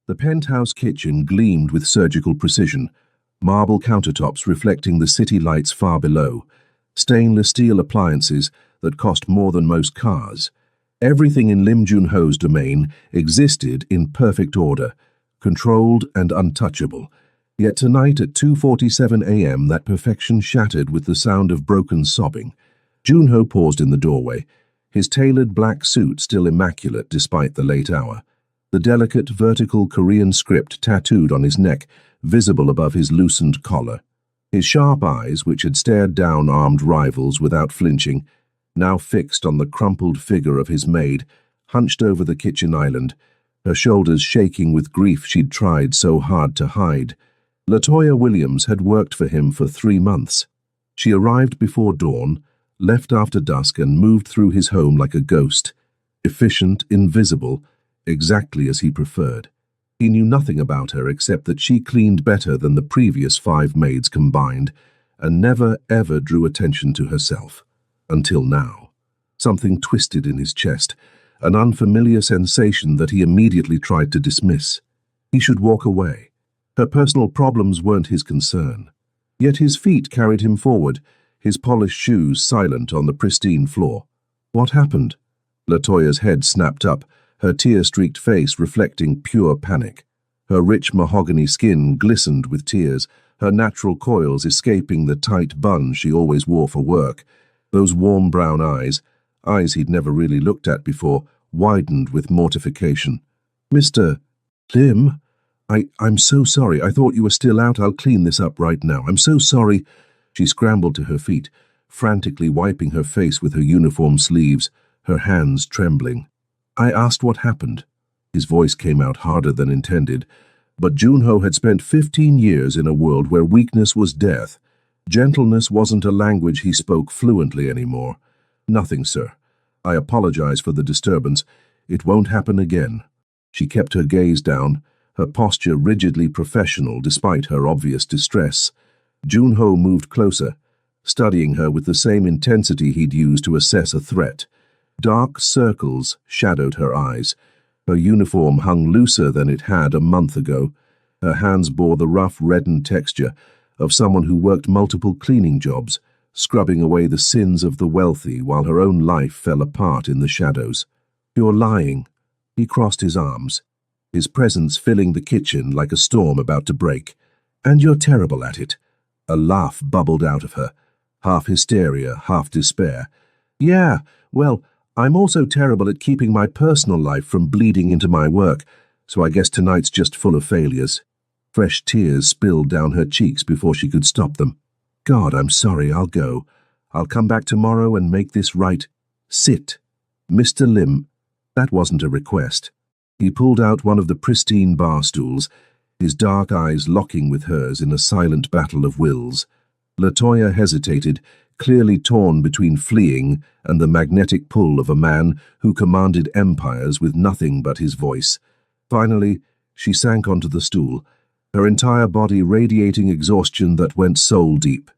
The penthouse kitchen gleamed with surgical precision, marble countertops reflecting the city lights far below, stainless steel appliances that cost more than most cars. Everything in Lim Junho's domain existed in perfect order, controlled and untouchable. Yet tonight at 2:47 a.m. that perfection shattered with the sound of broken sobbing. Junho paused in the doorway, his tailored black suit still immaculate despite the late hour. The delicate vertical Korean script tattooed on his neck, visible above his loosened collar. His sharp eyes, which had stared down armed rivals without flinching, now fixed on the crumpled figure of his maid, hunched over the kitchen island, her shoulders shaking with grief she'd tried so hard to hide. LaToya Williams had worked for him for 3 months. She arrived before dawn, left after dusk, and moved through his home like a ghost, efficient, invisible, exactly as he preferred. He knew nothing about her except that she cleaned better than the previous 5 maids combined, and never ever drew attention to herself. Until now. Something twisted in his chest, an unfamiliar sensation that he immediately tried to dismiss. He should walk away. Her personal problems weren't his concern. Yet his feet carried him forward, his polished shoes silent on the pristine floor. What happened? LaToya's head snapped up, her tear-streaked face reflecting pure panic. Her rich mahogany skin glistened with tears, her natural coils escaping the tight bun she always wore for work. Those warm brown eyes he'd never really looked at before, widened with mortification. "Mr. Lim, I'm so sorry. I thought you were still out. I'll clean this up right now. I'm so sorry." She scrambled to her feet, frantically wiping her face with her uniform sleeves, her hands trembling. "I asked what happened." His voice came out harder than intended, but Junho had spent 15 years in a world where weakness was death. Gentleness wasn't a language he spoke fluently anymore. "Nothing, sir. I apologize for the disturbance. It won't happen again." She kept her gaze down, her posture rigidly professional despite her obvious distress. Junho moved closer, studying her with the same intensity he'd used to assess a threat. Dark circles shadowed her eyes. Her uniform hung looser than it had a month ago. Her hands bore the rough, reddened texture of someone who worked multiple cleaning jobs, scrubbing away the sins of the wealthy while her own life fell apart in the shadows. "You're lying." He crossed his arms, his presence filling the kitchen like a storm about to break. "And you're terrible at it." A laugh bubbled out of her, half hysteria, half despair. "Yeah, well, I'm also terrible at keeping my personal life from bleeding into my work, so I guess tonight's just full of failures." Fresh tears spilled down her cheeks before she could stop them. "God, I'm sorry, I'll go. I'll come back tomorrow and make this right." "Sit." "Mr. Lim." That wasn't a request. He pulled out one of the pristine bar stools, his dark eyes locking with hers in a silent battle of wills. LaToya hesitated, clearly torn between fleeing and the magnetic pull of a man who commanded empires with nothing but his voice. Finally, she sank onto the stool, her entire body radiating exhaustion that went soul-deep.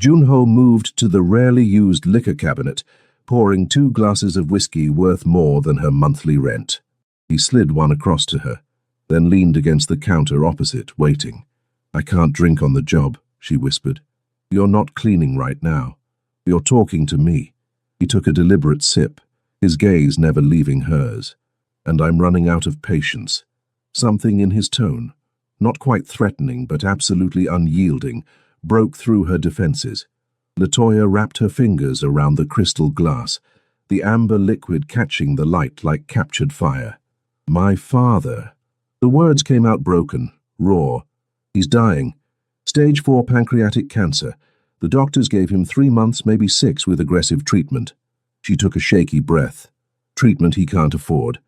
Junho moved to the rarely used liquor cabinet, pouring 2 glasses of whiskey worth more than her monthly rent. He slid one across to her, then leaned against the counter opposite, waiting. "I can't drink on the job," she whispered. "You're not cleaning right now. You're talking to me." He took a deliberate sip, his gaze never leaving hers. "And I'm running out of patience." Something in his tone, not quite threatening but absolutely unyielding, broke through her defenses. LaToya wrapped her fingers around the crystal glass, the amber liquid catching the light like captured fire. "My father." The words came out broken, raw. "He's dying. Stage 4 pancreatic cancer. The doctors gave him 3 months, maybe 6, with aggressive treatment." She took a shaky breath. "Treatment he can't afford.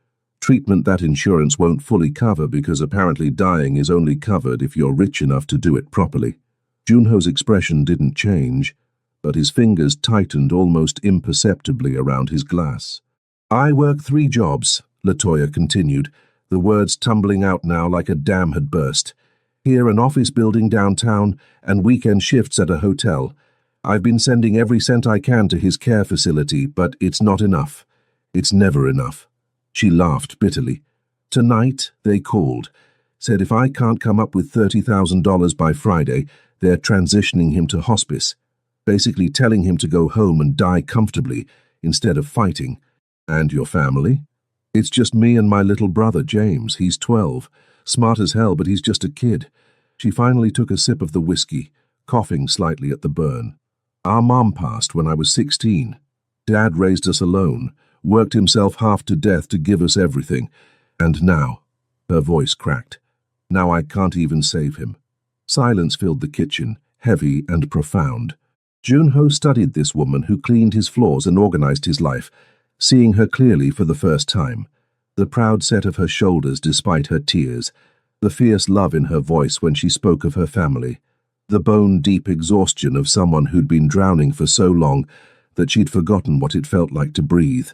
Treatment that insurance won't fully cover because apparently dying is only covered if you're rich enough to do it properly." Junho's expression didn't change, but his fingers tightened almost imperceptibly around his glass. "I work 3 jobs," LaToya continued, the words tumbling out now like a dam had burst. "Here, an office building downtown, and weekend shifts at a hotel. I've been sending every cent I can to his care facility, but it's not enough. It's never enough." She laughed bitterly. "Tonight, they called. said if I can't come up with $30,000 by Friday, they're transitioning him to hospice, basically telling him to go home and die comfortably instead of fighting. And your family? It's just me and my little brother, James. He's 12. Smart as hell, but he's just a kid. She finally took a sip of the whiskey, coughing slightly at the burn. Our mom passed when I was 16. Dad raised us alone, worked himself half to death to give us everything. And now, her voice cracked, now I can't even save him. Silence filled the kitchen, heavy and profound. Junho studied this woman who cleaned his floors and organized his life, seeing her clearly for the first time. The proud set of her shoulders despite her tears, the fierce love in her voice when she spoke of her family, the bone-deep exhaustion of someone who'd been drowning for so long that she'd forgotten what it felt like to breathe.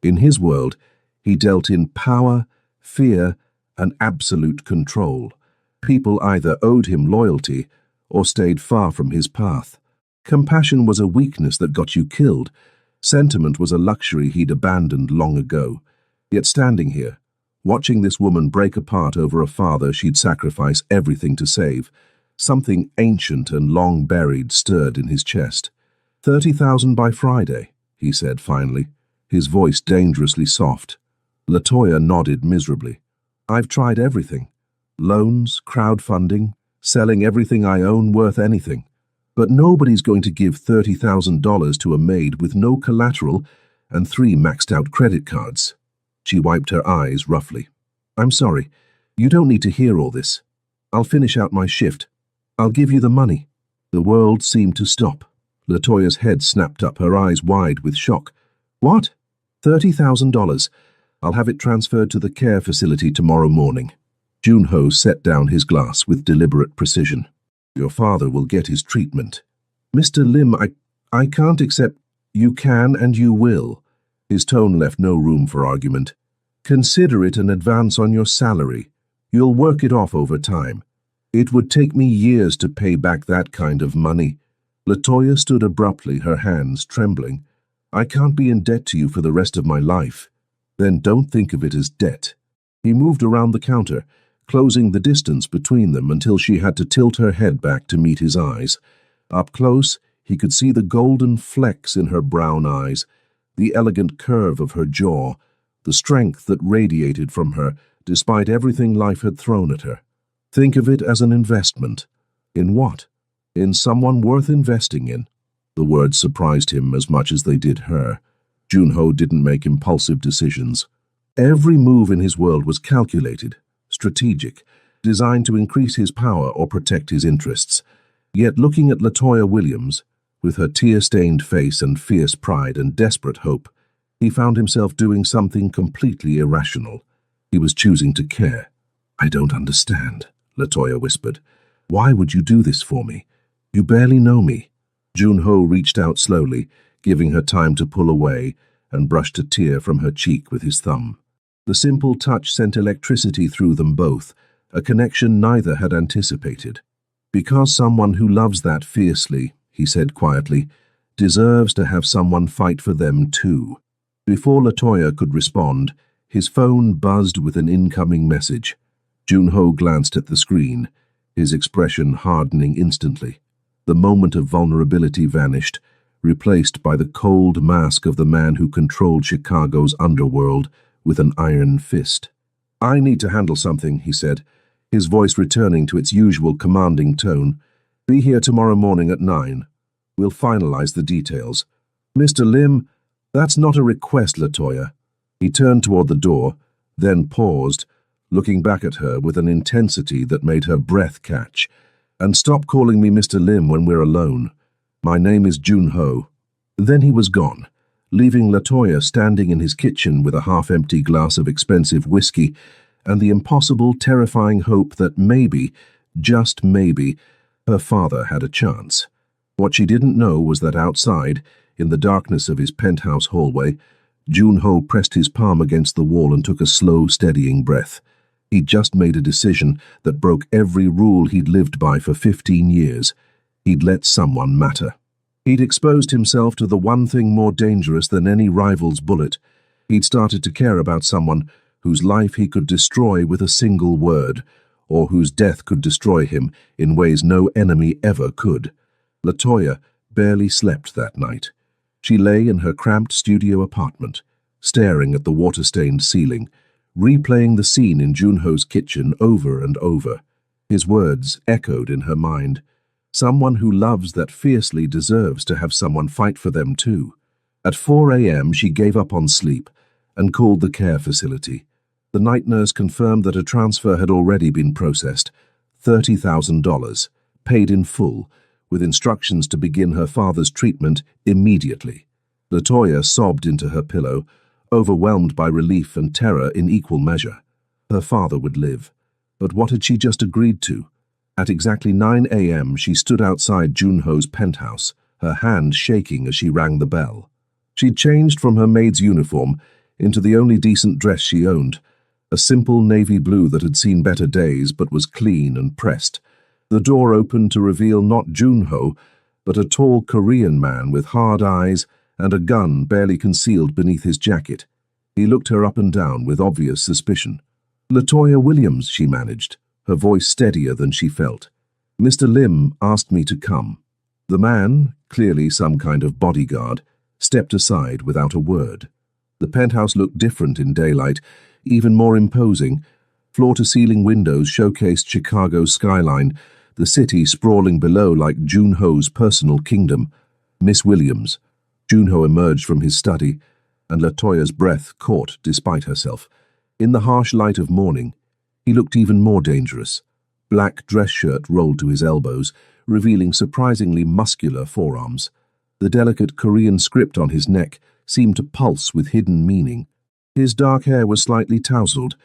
In his world, he dealt in power, fear, and absolute control. People either owed him loyalty or stayed far from his path. Compassion was a weakness that got you killed. Sentiment was a luxury he'd abandoned long ago. Yet standing here, watching this woman break apart over a father she'd sacrifice everything to save, something ancient and long buried stirred in his chest. 30,000 by Friday, he said finally, his voice dangerously soft. Latoya nodded miserably. I've tried everything. Loans, crowdfunding, selling everything I own worth anything. But nobody's going to give $30,000 to a maid with no collateral and 3 maxed-out credit cards. She wiped her eyes roughly. I'm sorry. You don't need to hear all this. I'll finish out my shift. I'll give you the money. The world seemed to stop. Latoya's head snapped up, her eyes wide with shock. What? $30,000. I'll have it transferred to the care facility tomorrow morning. Junho set down his glass with deliberate precision. Your father will get his treatment. Mr. Lim, I can't accept. You can and you will. His tone left no room for argument. Consider it an advance on your salary. You'll work it off over time. It would take me years to pay back that kind of money. Latoya stood abruptly, her hands trembling. I can't be in debt to you for the rest of my life. Then don't think of it as debt. He moved around the counter, closing the distance between them until she had to tilt her head back to meet his eyes. Up close, he could see the golden flecks in her brown eyes, the elegant curve of her jaw, the strength that radiated from her despite everything life had thrown at her. Think of it as an investment. In what? In someone worth investing in. The words surprised him as much as they did her. Junho didn't make impulsive decisions. Every move in his world was calculated, strategic, designed to increase his power or protect his interests. Yet looking at Latoya Williams, with her tear-stained face and fierce pride and desperate hope, he found himself doing something completely irrational. He was choosing to care. I don't understand, Latoya whispered. Why would you do this for me? You barely know me. Junho reached out slowly, giving her time to pull away, and brushed a tear from her cheek with his thumb. The simple touch sent electricity through them both, a connection neither had anticipated. Because someone who loves that fiercely, he said quietly, deserves to have someone fight for them too. Before Latoya could respond, his phone buzzed with an incoming message. Junho glanced at the screen, his expression hardening instantly. The moment of vulnerability vanished, replaced by the cold mask of the man who controlled Chicago's underworld with an iron fist. I need to handle something, he said, his voice returning to its usual commanding tone. Be here tomorrow morning at 9. We'll finalize the details. Mr. Lim, that's not a request, Latoya. He turned toward the door, then paused, looking back at her with an intensity that made her breath catch. And stop calling me Mr. Lim when we're alone. My name is Junho. Then he was gone, leaving Latoya standing in his kitchen with a half-empty glass of expensive whiskey and the impossible, terrifying hope that maybe, just maybe, her father had a chance. What she didn't know was that outside, in the darkness of his penthouse hallway, Junho pressed his palm against the wall and took a slow, steadying breath. He'd just made a decision that broke every rule he'd lived by for 15 years. He'd let someone matter. He'd exposed himself to the one thing more dangerous than any rival's bullet. He'd started to care about someone whose life he could destroy with a single word, or whose death could destroy him in ways no enemy ever could. Latoya barely slept that night. She lay in her cramped studio apartment, staring at the water-stained ceiling, replaying the scene in Junho's kitchen over and over. His words echoed in her mind. Someone who loves that fiercely deserves to have someone fight for them too. At 4 a.m. she gave up on sleep and called the care facility. The night nurse confirmed that a transfer had already been processed, $30,000, paid in full, with instructions to begin her father's treatment immediately. Latoya sobbed into her pillow, overwhelmed by relief and terror in equal measure. Her father would live. But what had she just agreed to? At exactly 9 a.m. she stood outside Junho's penthouse, her hand shaking as she rang the bell. She'd changed from her maid's uniform into the only decent dress she owned, a simple navy blue that had seen better days but was clean and pressed. The door opened to reveal not Junho, but a tall Korean man with hard eyes and a gun barely concealed beneath his jacket. He looked her up and down with obvious suspicion. "Latoya Williams," she managed, her voice steadier than she felt. "Mr. Lim asked me to come." The man, clearly some kind of bodyguard, stepped aside without a word. The penthouse looked different in daylight, even more imposing. Floor-to-ceiling windows showcased Chicago's skyline, the city sprawling below like Junho's personal kingdom. "Miss Williams." Junho emerged from his study, and Latoya's breath caught despite herself. In the harsh light of morning, he looked even more dangerous. Black dress shirt rolled to his elbows, revealing surprisingly muscular forearms. The delicate Korean script on his neck seemed to pulse with hidden meaning. His dark hair was slightly tousled,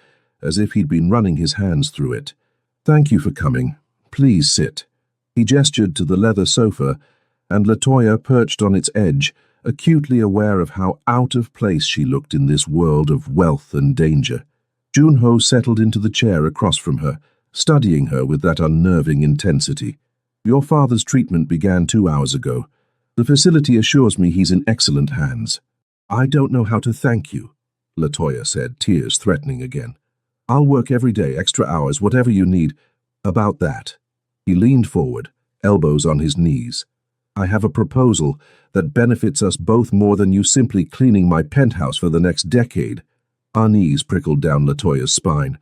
as if he'd been running his hands through it. "Thank you for coming. Please sit." He gestured to the leather sofa, and Latoya perched on its edge, acutely aware of how out of place she looked in this world of wealth and danger. Junho settled into the chair across from her, studying her with that unnerving intensity. "Your father's treatment began 2 hours ago. The facility assures me he's in excellent hands." "I don't know how to thank you," Latoya said, tears threatening again. "I'll work every day, extra hours, whatever you need." "About that." He leaned forward, elbows on his knees. "I have a proposal that benefits us both more than you simply cleaning my penthouse for the next decade." Unease prickled down Latoya's spine.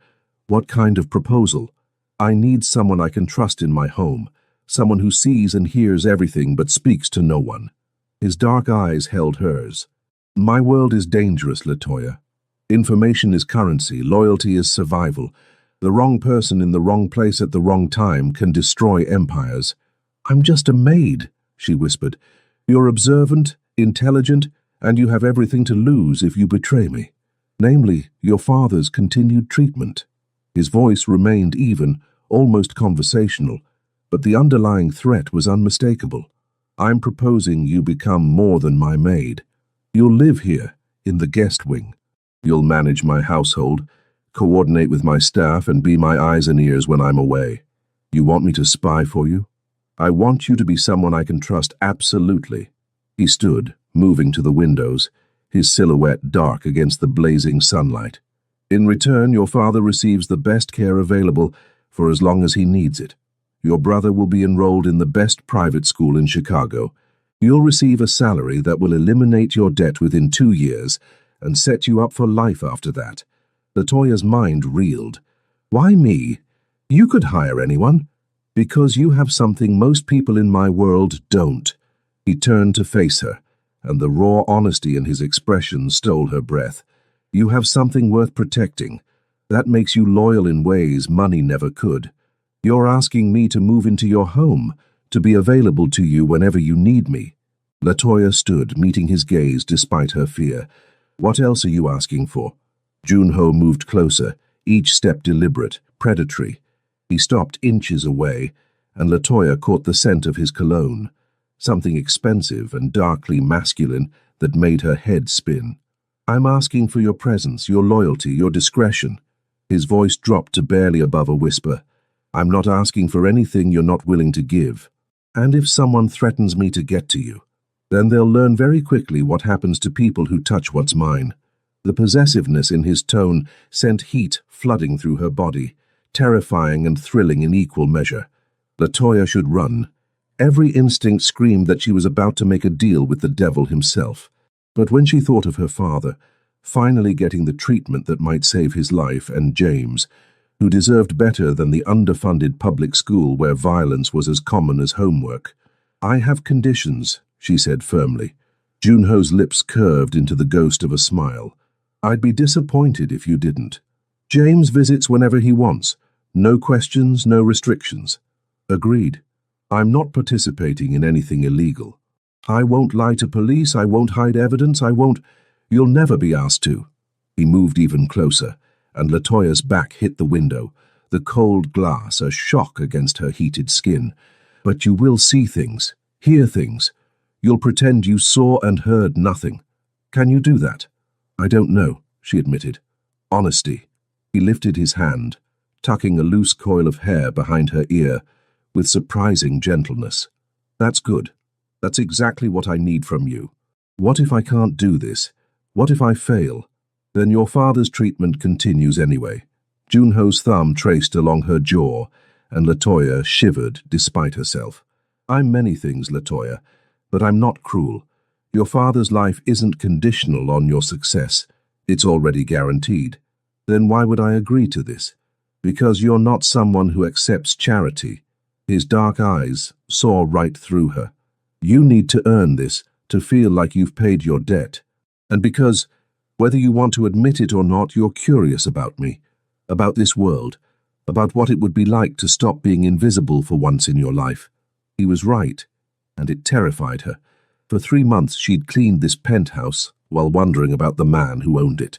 "What kind of proposal?" "I need someone I can trust in my home, someone who sees and hears everything but speaks to no one." His dark eyes held hers. "My world is dangerous, Latoya. Information is currency, loyalty is survival. The wrong person in the wrong place at the wrong time can destroy empires." "I'm just a maid," she whispered. "You're observant, intelligent, and you have everything to lose if you betray me. Namely, your father's continued treatment." His voice remained even, almost conversational, but the underlying threat was unmistakable. "I'm proposing you become more than my maid. You'll live here, in the guest wing. You'll manage my household, coordinate with my staff, and be my eyes and ears when I'm away. You want me to spy for you? I want you to be someone I can trust absolutely." He stood, moving to the windows, his silhouette dark against the blazing sunlight. "In return, your father receives the best care available for as long as he needs it. Your brother will be enrolled in the best private school in Chicago. You'll receive a salary that will eliminate your debt within 2 years and set you up for life after that." Latoya's mind reeled. "Why me? You could hire anyone." "Because you have something most people in my world don't." He turned to face her, and the raw honesty in his expression stole her breath. "You have something worth protecting. That makes you loyal in ways money never could. You're asking me to move into your home, to be available to you whenever you need me." Latoya stood, meeting his gaze despite her fear. "What else are you asking for?" Junho moved closer, each step deliberate, predatory. He stopped inches away, and Latoya caught the scent of his cologne, something expensive and darkly masculine that made her head spin. "I'm asking for your presence, your loyalty, your discretion." His voice dropped to barely above a whisper. "I'm not asking for anything you're not willing to give. And if someone threatens me to get to you, then they'll learn very quickly what happens to people who touch what's mine." The possessiveness in his tone sent heat flooding through her body, terrifying and thrilling in equal measure. LaToya should run. Every instinct screamed that she was about to make a deal with the devil himself. But when she thought of her father, finally getting the treatment that might save his life, and James, who deserved better than the underfunded public school where violence was as common as homework. "I have conditions," she said firmly. Junho's lips curved into the ghost of a smile. "I'd be disappointed if you didn't. James visits whenever he wants. No questions, no restrictions." "Agreed. I'm not participating in anything illegal. I won't lie to police, I won't hide evidence, I won't—" "You'll never be asked to." He moved even closer, and LaToya's back hit the window, the cold glass a shock against her heated skin. "But you will see things, hear things. You'll pretend you saw and heard nothing. Can you do that?" "I don't know," she admitted. "Honesty." He lifted his hand, tucking a loose coil of hair behind her ear, with surprising gentleness. "That's good. That's exactly what I need from you. What if I can't do this? What if I fail? Then your father's treatment continues anyway." Junho's thumb traced along her jaw, and LaToya shivered despite herself. "I'm many things, LaToya, but I'm not cruel. Your father's life isn't conditional on your success. It's already guaranteed. Then why would I agree to this? Because you're not someone who accepts charity." His dark eyes saw right through her. "You need to earn this, to feel like you've paid your debt. And because, whether you want to admit it or not, you're curious about me, about this world, about what it would be like to stop being invisible for once in your life." He was right, and it terrified her. For 3 months she'd cleaned this penthouse while wondering about the man who owned it,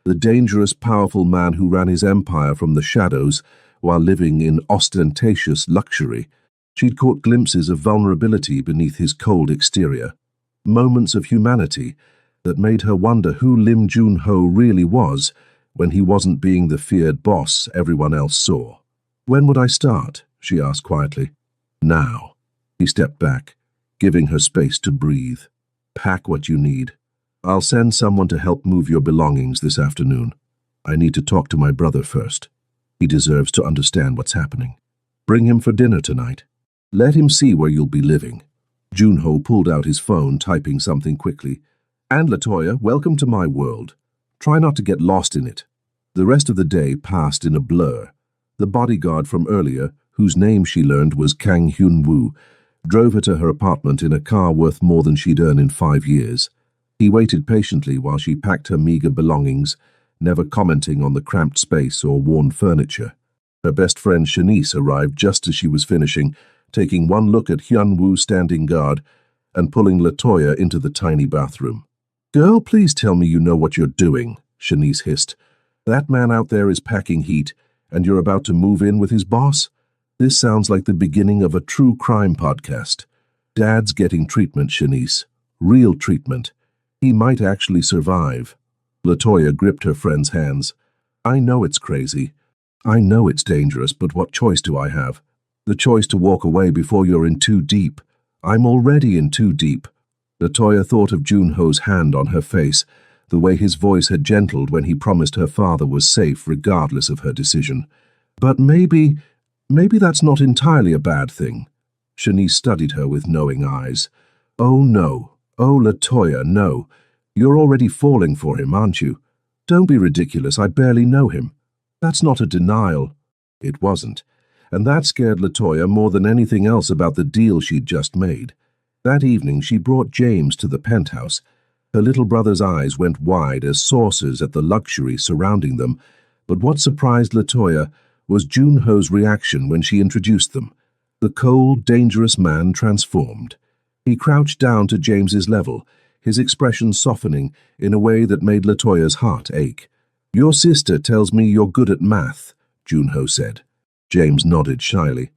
the dangerous, powerful man who ran his empire from the shadows while living in ostentatious luxury. She'd caught glimpses of vulnerability beneath his cold exterior, moments of humanity that made her wonder who Lim Junho really was when he wasn't being the feared boss everyone else saw. "When would I start?" she asked quietly. "Now." He stepped back, giving her space to breathe. "Pack what you need. I'll send someone to help move your belongings this afternoon. I need to talk to my brother first. He deserves to understand what's happening. Bring him for dinner tonight. Let him see where you'll be living." Junho pulled out his phone, typing something quickly. "And LaToya, welcome to my world. Try not to get lost in it." The rest of the day passed in a blur. The bodyguard from earlier, whose name she learned was Kang Hyun-woo, drove her to her apartment in a car worth more than she'd earned in 5 years. He waited patiently while she packed her meager belongings, never commenting on the cramped space or worn furniture. Her best friend Shanice arrived just as she was finishing, taking one look at Hyun-woo standing guard and pulling LaToya into the tiny bathroom. "Girl, please tell me you know what you're doing," Shanice hissed. "That man out there is packing heat, and you're about to move in with his boss? This sounds like the beginning of a true crime podcast." "Dad's getting treatment, Shanice. Real treatment. He might actually survive." LaToya gripped her friend's hands. "I know it's crazy. I know it's dangerous, but what choice do I have? The choice to walk away before you're in too deep. I'm already in too deep." LaToya thought of Junho's hand on her face, the way his voice had gentled when he promised her father was safe regardless of her decision. "But maybe that's not entirely a bad thing." Shanice studied her with knowing eyes. "Oh no. Oh, LaToya, no. You're already falling for him, aren't you? Don't be ridiculous, I barely know him." "That's not a denial." It wasn't, and that scared LaToya more than anything else about the deal she'd just made. That evening she brought James to the penthouse. Her little brother's eyes went wide as saucers at the luxury surrounding them, but what surprised LaToya was Junho's reaction when she introduced them. The cold, dangerous man transformed. He crouched down to James's level, his expression softening in a way that made LaToya's heart ache. "Your sister tells me you're good at math," Junho said. James nodded shyly.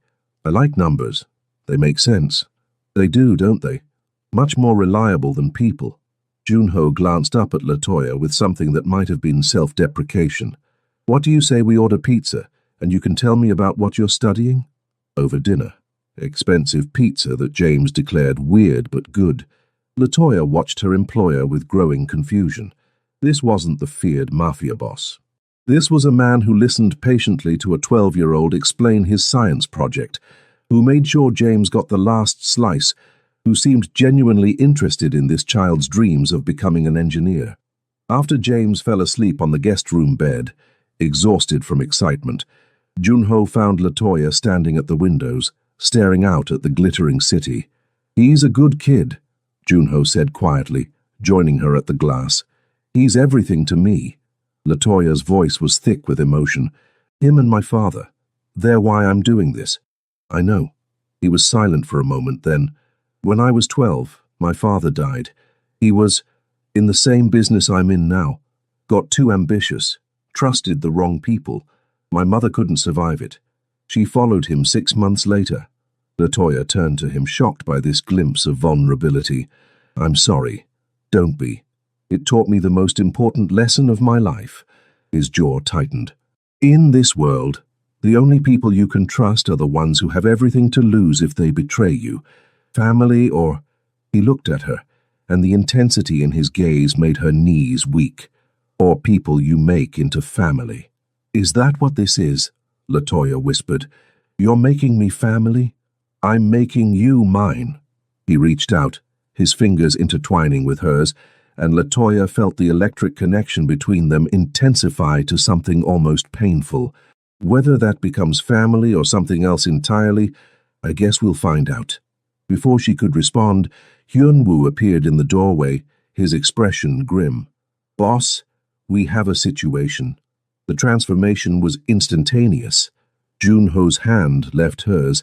"I like numbers. They make sense." "They do, don't they? Much more reliable than people." Junho glanced up at LaToya with something that might have been self-deprecation. "What do you say we order pizza, and you can tell me about what you're studying?" Over dinner. Expensive pizza that James declared weird but good. LaToya watched her employer with growing confusion. This wasn't the feared Mafia boss. This was a man who listened patiently to a 12-year-old explain his science project, who made sure James got the last slice, who seemed genuinely interested in this child's dreams of becoming an engineer. After James fell asleep on the guest room bed, exhausted from excitement, Junho found Latoya standing at the windows, staring out at the glittering city. "He's a good kid," Junho said quietly, joining her at the glass. "He's everything to me." Latoya's voice was thick with emotion. "Him and my father. They're why I'm doing this." "I know." He was silent for a moment, then, "When I was 12, my father died. He was in the same business I'm in now. Got too ambitious. Trusted the wrong people. My mother couldn't survive it. She followed him 6 months later." Latoya turned to him, shocked by this glimpse of vulnerability. "I'm sorry. Don't be. It taught me the most important lesson of my life." His jaw tightened. "In this world, the only people you can trust are the ones who have everything to lose if they betray you. Family or—" He looked at her, and the intensity in his gaze made her knees weak. "Or people you make into family." "Is that what this is?" Latoya whispered. "You're making me family? I'm making you mine." He reached out, his fingers intertwining with hers, and Latoya felt the electric connection between them intensify to something almost painful. Whether that becomes family or something else entirely, I guess we'll find out. Before she could respond, Hyun-woo appeared in the doorway, his expression grim. "Boss, we have a situation." The transformation was instantaneous. Junho's hand left hers,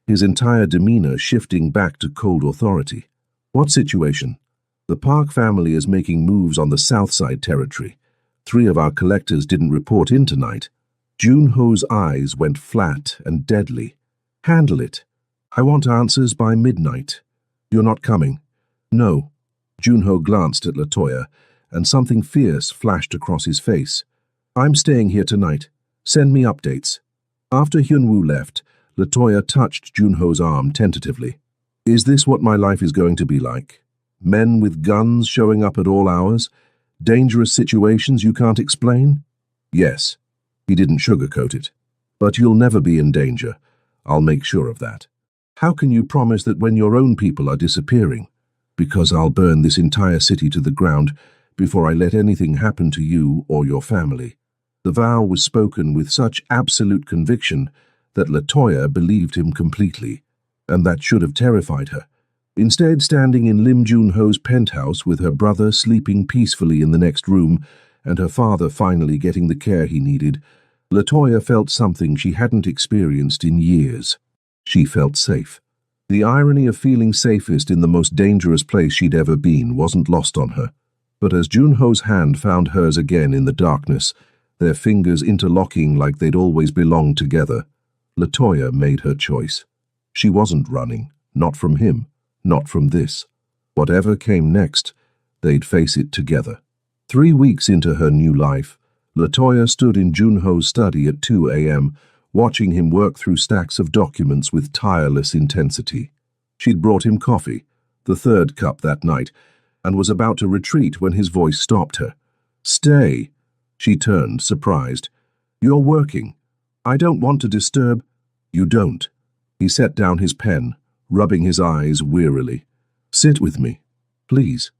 his entire demeanor shifting back to cold authority. "What situation?" "The Park family is making moves on the South Side territory. 3 of our collectors didn't report in tonight." Junho's eyes went flat and deadly. "Handle it. I want answers by midnight." "You're not coming?" "No." Junho glanced at Latoya, and something fierce flashed across his face. "I'm staying here tonight. Send me updates." After Hyunwoo left, Latoya touched Junho's arm tentatively. "Is this what my life is going to be like? Men with guns showing up at all hours? Dangerous situations you can't explain?" "Yes." He didn't sugarcoat it. "But you'll never be in danger. I'll make sure of that." "How can you promise that when your own people are disappearing?" "Because I'll burn this entire city to the ground before I let anything happen to you or your family." The vow was spoken with such absolute conviction that Latoya believed him completely, and that should have terrified her. Instead, standing in Lim Junho's penthouse with her brother sleeping peacefully in the next room and her father finally getting the care he needed, Latoya felt something she hadn't experienced in years. She felt safe. The irony of feeling safest in the most dangerous place she'd ever been wasn't lost on her. But as Junho's hand found hers again in the darkness, their fingers interlocking like they'd always belonged together, Latoya made her choice. She wasn't running, not from him, not from this. Whatever came next, they'd face it together. 3 weeks into her new life, Latoya stood in Junho's study at 2 a.m., watching him work through stacks of documents with tireless intensity. She'd brought him coffee, the 3rd cup that night, and was about to retreat when his voice stopped her. "Stay." She turned, surprised. "You're working. I don't want to disturb." "You don't." He set down his pen, rubbing his eyes wearily. "Sit with me, please."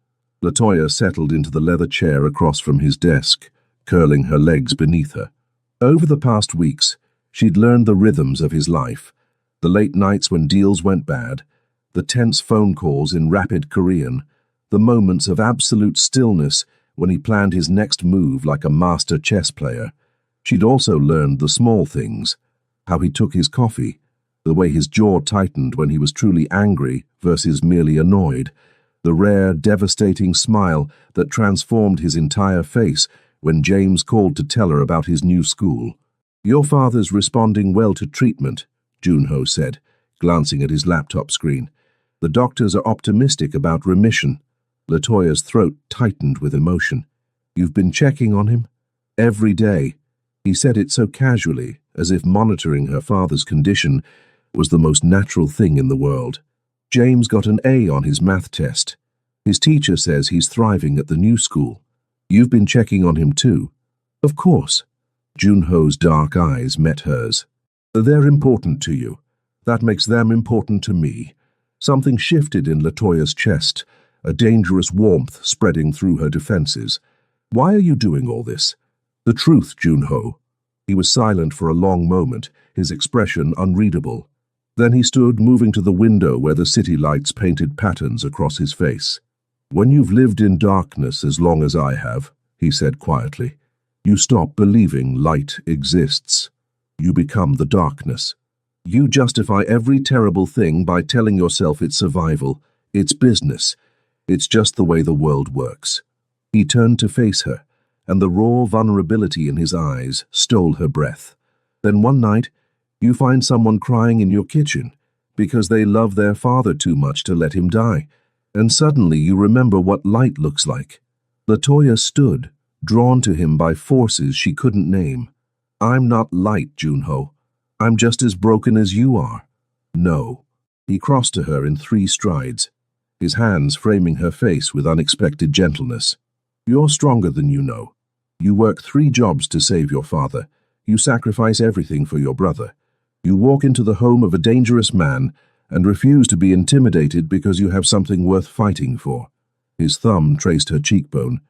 Latoya settled into the leather chair across from his desk, curling her legs beneath her. Over the past weeks, she'd learned the rhythms of his life, the late nights when deals went bad, the tense phone calls in rapid Korean, the moments of absolute stillness when he planned his next move like a master chess player. She'd also learned the small things, how he took his coffee, the way his jaw tightened when he was truly angry versus merely annoyed, the rare, devastating smile that transformed his entire face when James called to tell her about his new school. "Your father's responding well to treatment," Junho said, glancing at his laptop screen. "The doctors are optimistic about remission." Latoya's throat tightened with emotion. "You've been checking on him?" "Every day." He said it so casually, as if monitoring her father's condition was the most natural thing in the world. "James got an A on his math test. His teacher says he's thriving at the new school. You've been checking on him too?" "Of course." Junho's dark eyes met hers. They're important to you. That makes them important to me. Something shifted in Latoya's chest, a dangerous warmth spreading through her defenses. Why are you doing all this? The truth, Junho. He was silent for a long moment, his expression unreadable. Then he stood, moving to the window where the city lights painted patterns across his face. When you've lived in darkness as long as I have, he said quietly, you stop believing light exists. You become the darkness. You justify every terrible thing by telling yourself it's survival, it's business. It's just the way the world works. He turned to face her, and the raw vulnerability in his eyes stole her breath. Then one night, you find someone crying in your kitchen because they love their father too much to let him die, and suddenly you remember what light looks like. Latoya stood, drawn to him by forces she couldn't name. I'm not light, Junho. I'm just as broken as you are. No. He crossed to her in 3 strides, his hands framing her face with unexpected gentleness. You're stronger than you know. You work 3 jobs to save your father. You sacrifice everything for your brother. You walk into the home of a dangerous man and refuse to be intimidated because you have something worth fighting for. His thumb traced her cheekbone.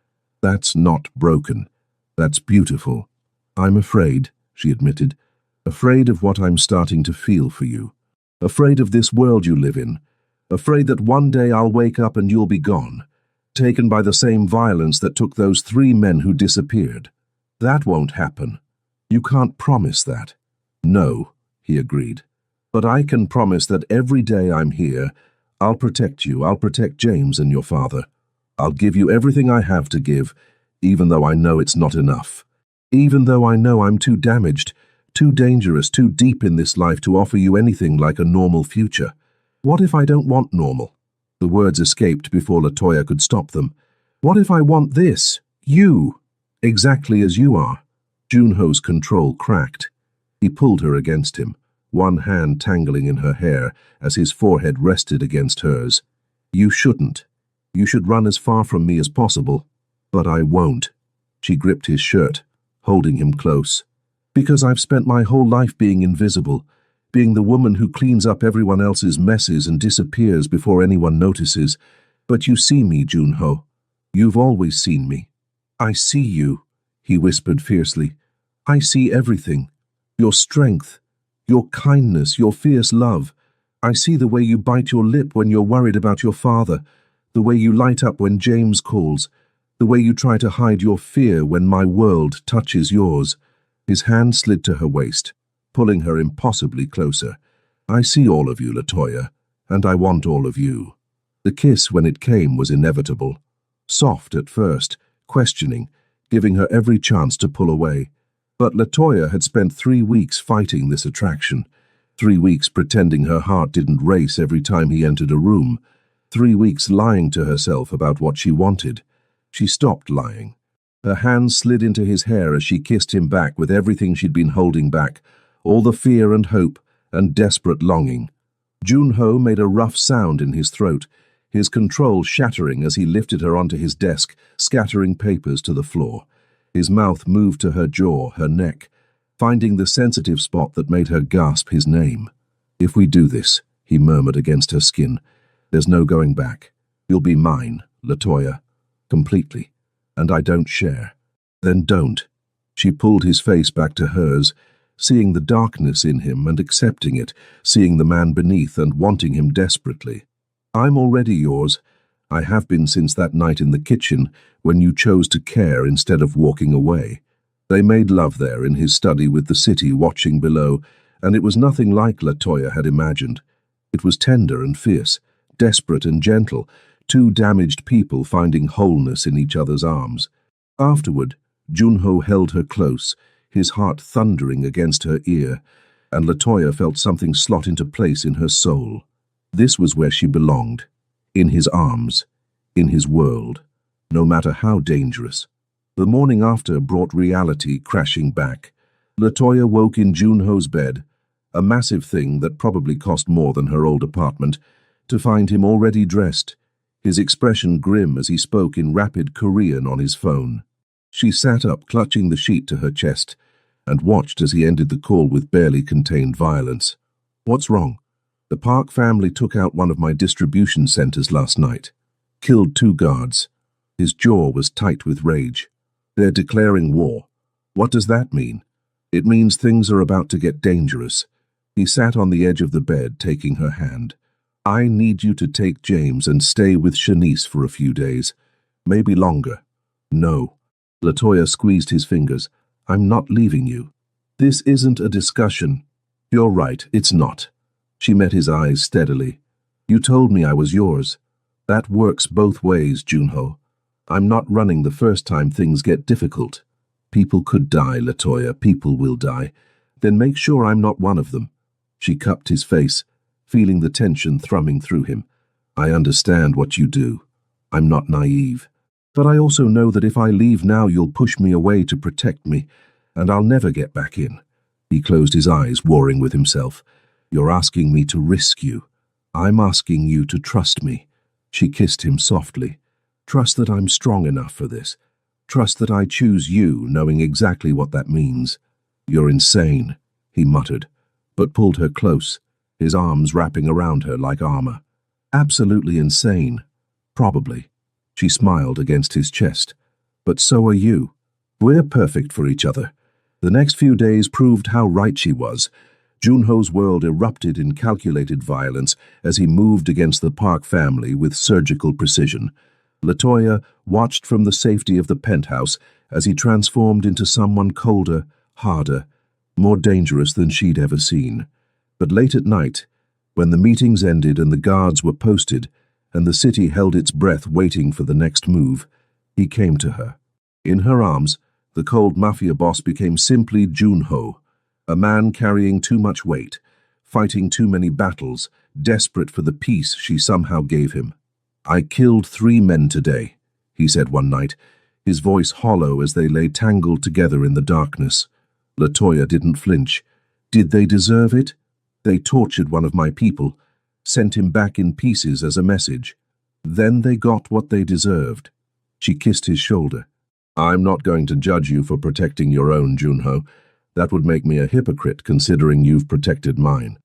That's not broken. That's beautiful. I'm afraid, she admitted. Afraid of what I'm starting to feel for you. Afraid of this world you live in. Afraid that one day I'll wake up and you'll be gone, taken by the same violence that took those 3 men who disappeared. That won't happen. You can't promise that. No, he agreed. But I can promise that every day I'm here, I'll protect you, I'll protect James and your father. I'll give you everything I have to give, even though I know it's not enough. Even though I know I'm too damaged, too dangerous, too deep in this life to offer you anything like a normal future. What if I don't want normal? The words escaped before Latoya could stop them. What if I want this? You. Exactly as you are. Junho's control cracked. He pulled her against him, one hand tangling in her hair as his forehead rested against hers. You shouldn't. You should run as far from me as possible. But I won't. She gripped his shirt, holding him close. Because I've spent my whole life being invisible, being the woman who cleans up everyone else's messes and disappears before anyone notices. But you see me, Junho. You've always seen me. I see you, he whispered fiercely. I see everything. Your strength, your kindness, your fierce love. I see the way you bite your lip when you're worried about your father, the way you light up when James calls, the way you try to hide your fear when my world touches yours. His hand slid to her waist, pulling her impossibly closer. I see all of you, Latoya, and I want all of you. The kiss, when it came, was inevitable. Soft at first, questioning, giving her every chance to pull away. But Latoya had spent 3 weeks fighting this attraction, 3 weeks pretending her heart didn't race every time he entered a room, 3 weeks lying to herself about what she wanted. She stopped lying. Her hands slid into his hair as she kissed him back with everything she'd been holding back, all the fear and hope and desperate longing. Junho made a rough sound in his throat, his control shattering as he lifted her onto his desk, scattering papers to the floor. His mouth moved to her jaw, her neck, finding the sensitive spot that made her gasp his name. If we do this, he murmured against her skin, there's no going back. You'll be mine, Latoya, completely, and I don't share. Then don't. She pulled his face back to hers, seeing the darkness in him and accepting it, seeing the man beneath and wanting him desperately. I'm already yours. I have been since that night in the kitchen when you chose to care instead of walking away. They made love there in his study with the city watching below, and it was nothing like Latoya had imagined. It was tender and fierce, desperate and gentle, 2 damaged people finding wholeness in each other's arms. Afterward, Junho held her close, his heart thundering against her ear, and Latoya felt something slot into place in her soul. This was where she belonged, in his arms, in his world, no matter how dangerous. The morning after brought reality crashing back. Latoya woke in Junho's bed, a massive thing that probably cost more than her old apartment, to find him already dressed, his expression grim as he spoke in rapid Korean on his phone. She sat up, clutching the sheet to her chest, and watched as he ended the call with barely contained violence. "What's wrong?" "The Park family took out one of my distribution centers last night. Killed 2 guards." His jaw was tight with rage. "They're declaring war." "What does that mean?" "It means things are about to get dangerous." He sat on the edge of the bed, taking her hand. "I need you to take James and stay with Shanice for a few days. Maybe longer." "No." Latoya squeezed his fingers. "I'm not leaving you." "This isn't a discussion." "You're right, it's not." She met his eyes steadily. "You told me I was yours. That works both ways, Junho. I'm not running the first time things get difficult. People could die, Latoya, people will die. Then make sure I'm not one of them." She cupped his face, feeling the tension thrumming through him. "I understand what you do. I'm not naive. But I also know that if I leave now, you'll push me away to protect me, and I'll never get back in." He closed his eyes, warring with himself. "You're asking me to risk you. I'm asking you to trust me." She kissed him softly. "Trust that I'm strong enough for this. Trust that I choose you, knowing exactly what that means." "You're insane," he muttered, but pulled her close, his arms wrapping around her like armor. "Absolutely insane. Probably." She smiled against his chest. "But so are you. We're perfect for each other." The next few days proved how right she was. Junho's world erupted in calculated violence as he moved against the Park family with surgical precision. Latoya watched from the safety of the penthouse as he transformed into someone colder, harder, more dangerous than she'd ever seen. But late at night, when the meetings ended and the guards were posted, and the city held its breath waiting for the next move, he came to her. In her arms, the cold Mafia boss became simply Junho, a man carrying too much weight, fighting too many battles, desperate for the peace she somehow gave him. "I killed 3 men today," he said one night, his voice hollow as they lay tangled together in the darkness. Latoya didn't flinch. "Did they deserve it? They tortured one of my people, sent him back in pieces as a message. Then they got what they deserved." She kissed his shoulder. "I'm not going to judge you for protecting your own, Junho. That would make me a hypocrite considering you've protected mine.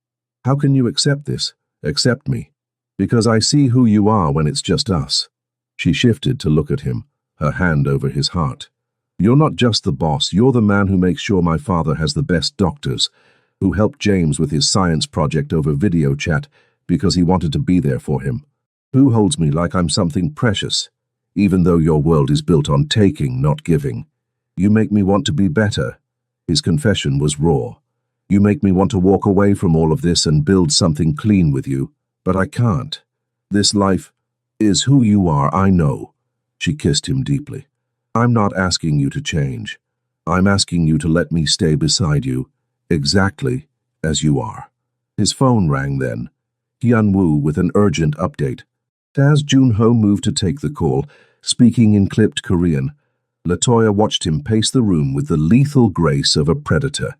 How can you accept this? Accept me? Because I see who you are when it's just us." She shifted to look at him, her hand over his heart. "You're not just the boss, you're the man who makes sure my father has the best doctors, who helped James with his science project over video chat because he wanted to be there for him. Who holds me like I'm something precious, even though your world is built on taking, not giving. You make me want to be better." His confession was raw. "You make me want to walk away from all of this and build something clean with you. But I can't. This life is who you are, I know." She kissed him deeply. "I'm not asking you to change. I'm asking you to let me stay beside you, exactly as you are." His phone rang then. Hyun-woo with an urgent update. As Junho moved to take the call, speaking in clipped Korean, Latoya watched him pace the room with the lethal grace of a predator.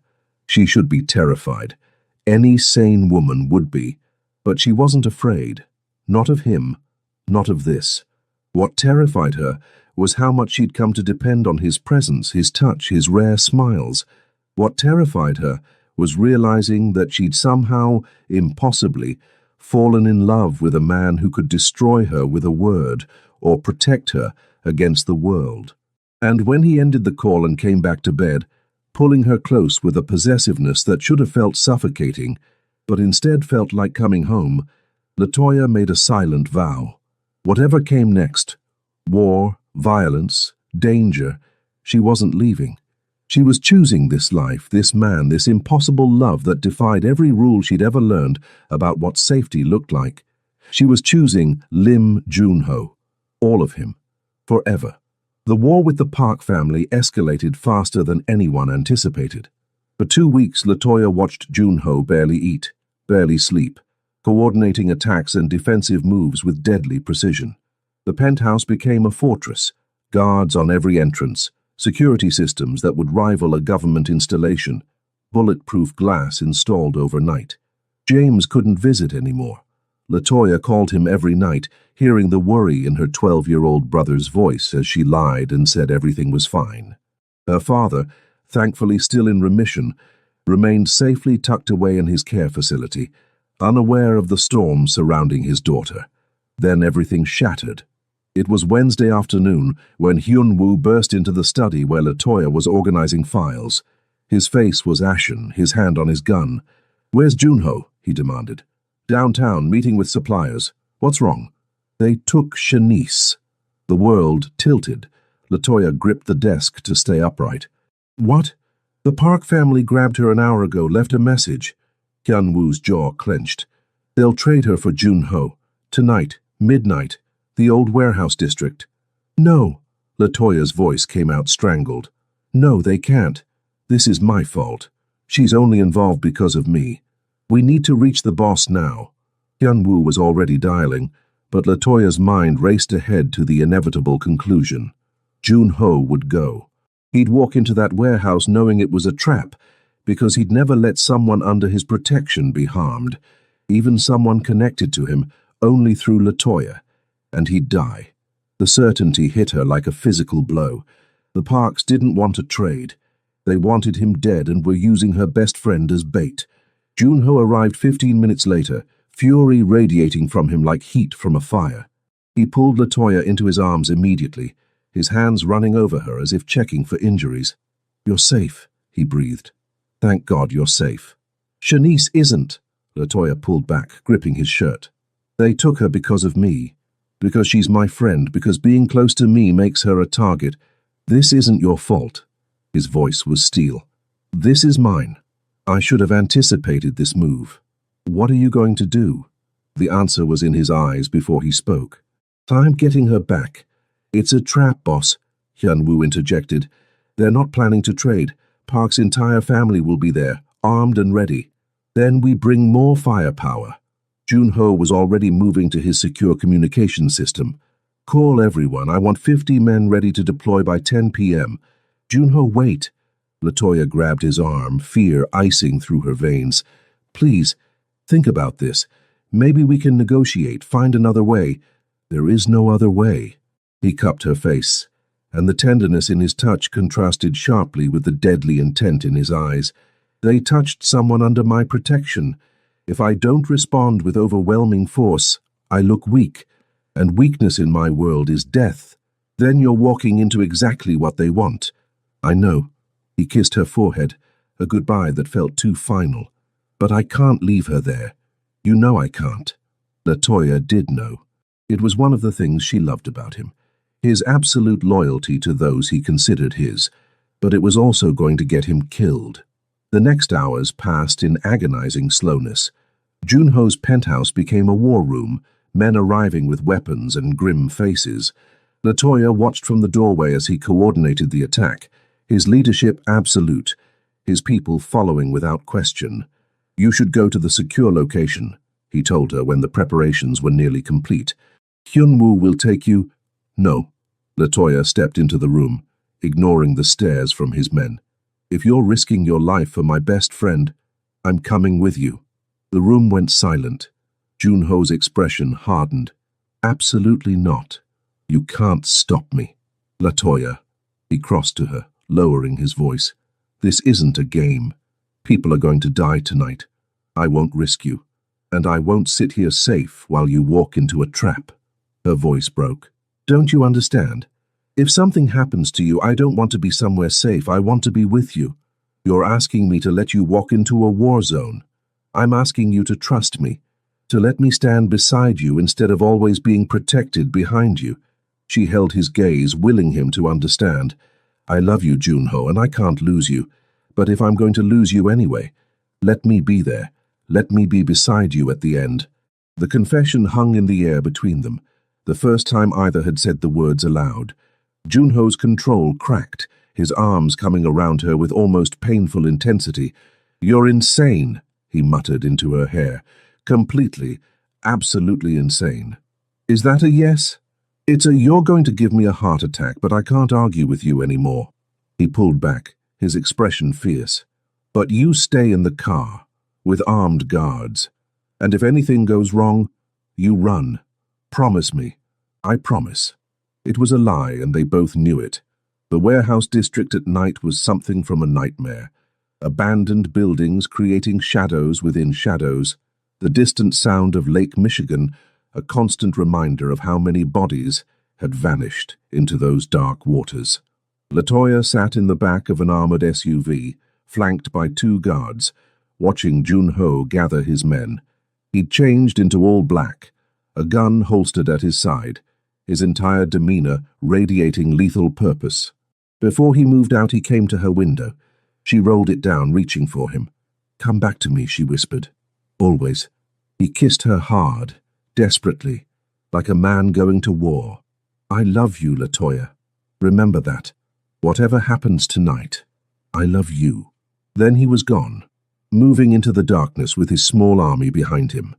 She should be terrified. Any sane woman would be. But she wasn't afraid. Not of him. Not of this. What terrified her was how much she'd come to depend on his presence, his touch, his rare smiles. What terrified her was realizing that she'd somehow, impossibly, fallen in love with a man who could destroy her with a word or protect her against the world. And when he ended the call and came back to bed, pulling her close with a possessiveness that should have felt suffocating, but instead felt like coming home, Latoya made a silent vow. Whatever came next, war, violence, danger, she wasn't leaving. She was choosing this life, this man, this impossible love that defied every rule she'd ever learned about what safety looked like. She was choosing Lim Junho, all of him, forever. The war with the Park family escalated faster than anyone anticipated. For 2 weeks, Latoya watched Junho barely eat, barely sleep, coordinating attacks and defensive moves with deadly precision. The penthouse became a fortress, guards on every entrance, security systems that would rival a government installation, bulletproof glass installed overnight. James couldn't visit anymore. Latoya called him every night, hearing the worry in her 12-year-old brother's voice as she lied and said everything was fine. Her father, thankfully still in remission, remained safely tucked away in his care facility, unaware of the storm surrounding his daughter. Then everything shattered. It was Wednesday afternoon when Hyun-woo burst into the study where Latoya was organizing files. His face was ashen, his hand on his gun. "Where's Junho?" he demanded. "Downtown, meeting with suppliers. What's wrong?" "They took Shanice." The world tilted. Latoya gripped the desk to stay upright. "What?" "The Park family grabbed her an hour ago, left a message." Hyun-woo's jaw clenched. "They'll trade her for Junho. Tonight, midnight, the old warehouse district." "No." Latoya's voice came out strangled. "No, they can't. This is my fault. She's only involved because of me. We need to reach the boss now." Hyun-woo was already dialing, but Latoya's mind raced ahead to the inevitable conclusion. Junho would go. He'd walk into that warehouse knowing it was a trap, because he'd never let someone under his protection be harmed, even someone connected to him only through Latoya, and he'd die. The certainty hit her like a physical blow. The Parks didn't want to trade. They wanted him dead and were using her best friend as bait. Junho arrived 15 minutes later, fury radiating from him like heat from a fire. He pulled Latoya into his arms immediately, his hands running over her as if checking for injuries. "You're safe," he breathed. "Thank God you're safe." "Shanice isn't." Latoya pulled back, gripping his shirt. "They took her because of me. Because she's my friend, because being close to me makes her a target. This isn't your fault." His voice was steel. "This is mine. I should have anticipated this move. What are you going to do?" The answer was in his eyes before he spoke. "I'm getting her back." "It's a trap, boss," Hyun-woo interjected. "They're not planning to trade. Park's entire family will be there, armed and ready. Then we bring more firepower." Junho was already moving to his secure communication system. "Call everyone. I want 50 men ready to deploy by 10 p.m. "Junho, wait." Latoya grabbed his arm, fear icing through her veins. "Please, think about this. Maybe we can negotiate, find another way." "There is no other way." He cupped her face, and the tenderness in his touch contrasted sharply with the deadly intent in his eyes. "They touched someone under my protection. If I don't respond with overwhelming force, I look weak, and weakness in my world is death. Then you're walking into exactly what they want." "I know." He kissed her forehead, a goodbye that felt too final. "But I can't leave her there. You know I can't." Latoya did know. It was one of the things she loved about him. His absolute loyalty to those he considered his, but it was also going to get him killed. The next hours passed in agonizing slowness. Junho's penthouse became a war room, men arriving with weapons and grim faces. Latoya watched from the doorway as he coordinated the attack, his leadership absolute, his people following without question. "You should go to the secure location," he told her when the preparations were nearly complete. "Hyun-woo will take you—" "No." Latoya stepped into the room, ignoring the stares from his men. "If you're risking your life for my best friend, I'm coming with you." The room went silent. Junho's expression hardened. "Absolutely not. You can't stop me." "Latoya." He crossed to her, lowering his voice. "This isn't a game. People are going to die tonight. I won't risk you. And I won't sit here safe while you walk into a trap." Her voice broke. "Don't you understand? If something happens to you, I don't want to be somewhere safe. I want to be with you. You're asking me to let you walk into a war zone. I'm asking you to trust me, to let me stand beside you instead of always being protected behind you." She held his gaze, willing him to understand. "I love you, Junho, and I can't lose you. But if I'm going to lose you anyway, let me be there. Let me be beside you at the end." The confession hung in the air between them, the first time either had said the words aloud. Junho's control cracked, his arms coming around her with almost painful intensity. "You're insane," he muttered into her hair. "Completely, absolutely insane." "Is that a yes?" "It's a you're going to give me a heart attack, but I can't argue with you anymore." He pulled back, his expression fierce. "But you stay in the car, with armed guards. And if anything goes wrong, you run. Promise me." "I promise." It was a lie, and they both knew it. The warehouse district at night was something from a nightmare. Abandoned buildings creating shadows within shadows. The distant sound of Lake Michigan, a constant reminder of how many bodies had vanished into those dark waters. LaToya sat in the back of an armored SUV, flanked by 2 guards, watching Jun-ho gather his men. He'd changed into all black, a gun holstered at his side, his entire demeanor radiating lethal purpose. Before he moved out, he came to her window. She rolled it down, reaching for him. "Come back to me," she whispered. "Always." He kissed her hard, desperately, like a man going to war. "I love you, LaToya. Remember that. Whatever happens tonight, I love you." Then he was gone, moving into the darkness with his small army behind him.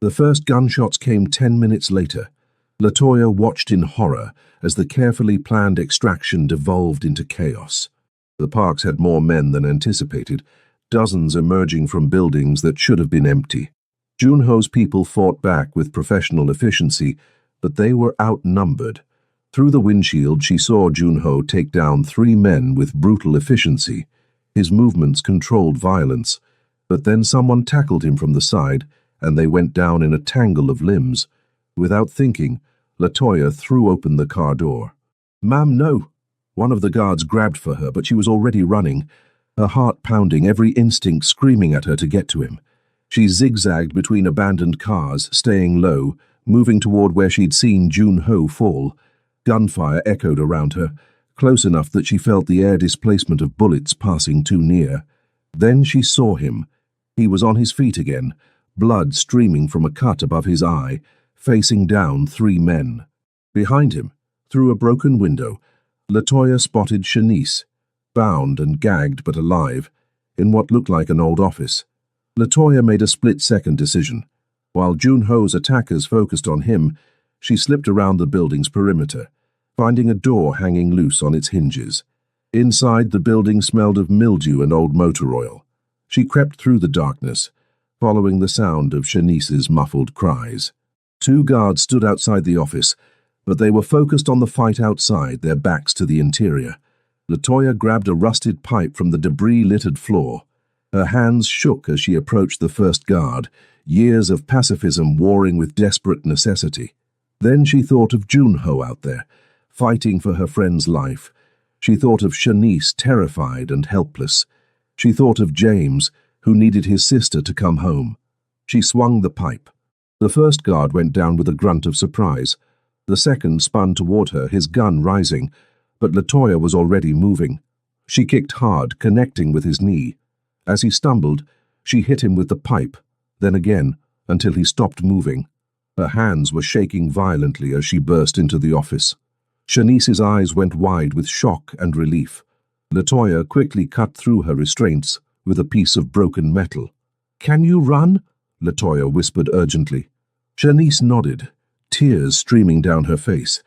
The first gunshots came 10 minutes later. LaToya watched in horror as the carefully planned extraction devolved into chaos. The parks had more men than anticipated, dozens emerging from buildings that should have been empty. Jun-ho's people fought back with professional efficiency, but they were outnumbered. Through the windshield, she saw Jun-ho take down 3 men with brutal efficiency. His movements controlled violence, but then someone tackled him from the side, and they went down in a tangle of limbs. Without thinking, LaToya threw open the car door. "Ma'am, no!" One of the guards grabbed for her, but she was already running, her heart pounding, every instinct screaming at her to get to him. She zigzagged between abandoned cars, staying low, moving toward where she'd seen Jun-ho fall. Gunfire echoed around her, close enough that she felt the air displacement of bullets passing too near. Then she saw him. He was on his feet again, blood streaming from a cut above his eye, facing down 3 men. Behind him, through a broken window, LaToya spotted Shanice, bound and gagged but alive, in what looked like an old office. LaToya made a split-second decision. While Jun-ho's attackers focused on him, she slipped around the building's perimeter, finding a door hanging loose on its hinges. Inside, the building smelled of mildew and old motor oil. She crept through the darkness, following the sound of Shanice's muffled cries. 2 guards stood outside the office, but they were focused on the fight outside, their backs to the interior. LaToya grabbed a rusted pipe from the debris-littered floor. Her hands shook as she approached the first guard, years of pacifism warring with desperate necessity. Then she thought of Jun-ho out there, fighting for her friend's life. She thought of Shanice, terrified and helpless. She thought of James, who needed his sister to come home. She swung the pipe. The first guard went down with a grunt of surprise. The second spun toward her, his gun rising, but LaToya was already moving. She kicked hard, connecting with his knee. As he stumbled, she hit him with the pipe, then again, until he stopped moving. Her hands were shaking violently as she burst into the office. Shanice's eyes went wide with shock and relief. LaToya quickly cut through her restraints with a piece of broken metal. "Can you run?" LaToya whispered urgently. Shanice nodded, tears streaming down her face.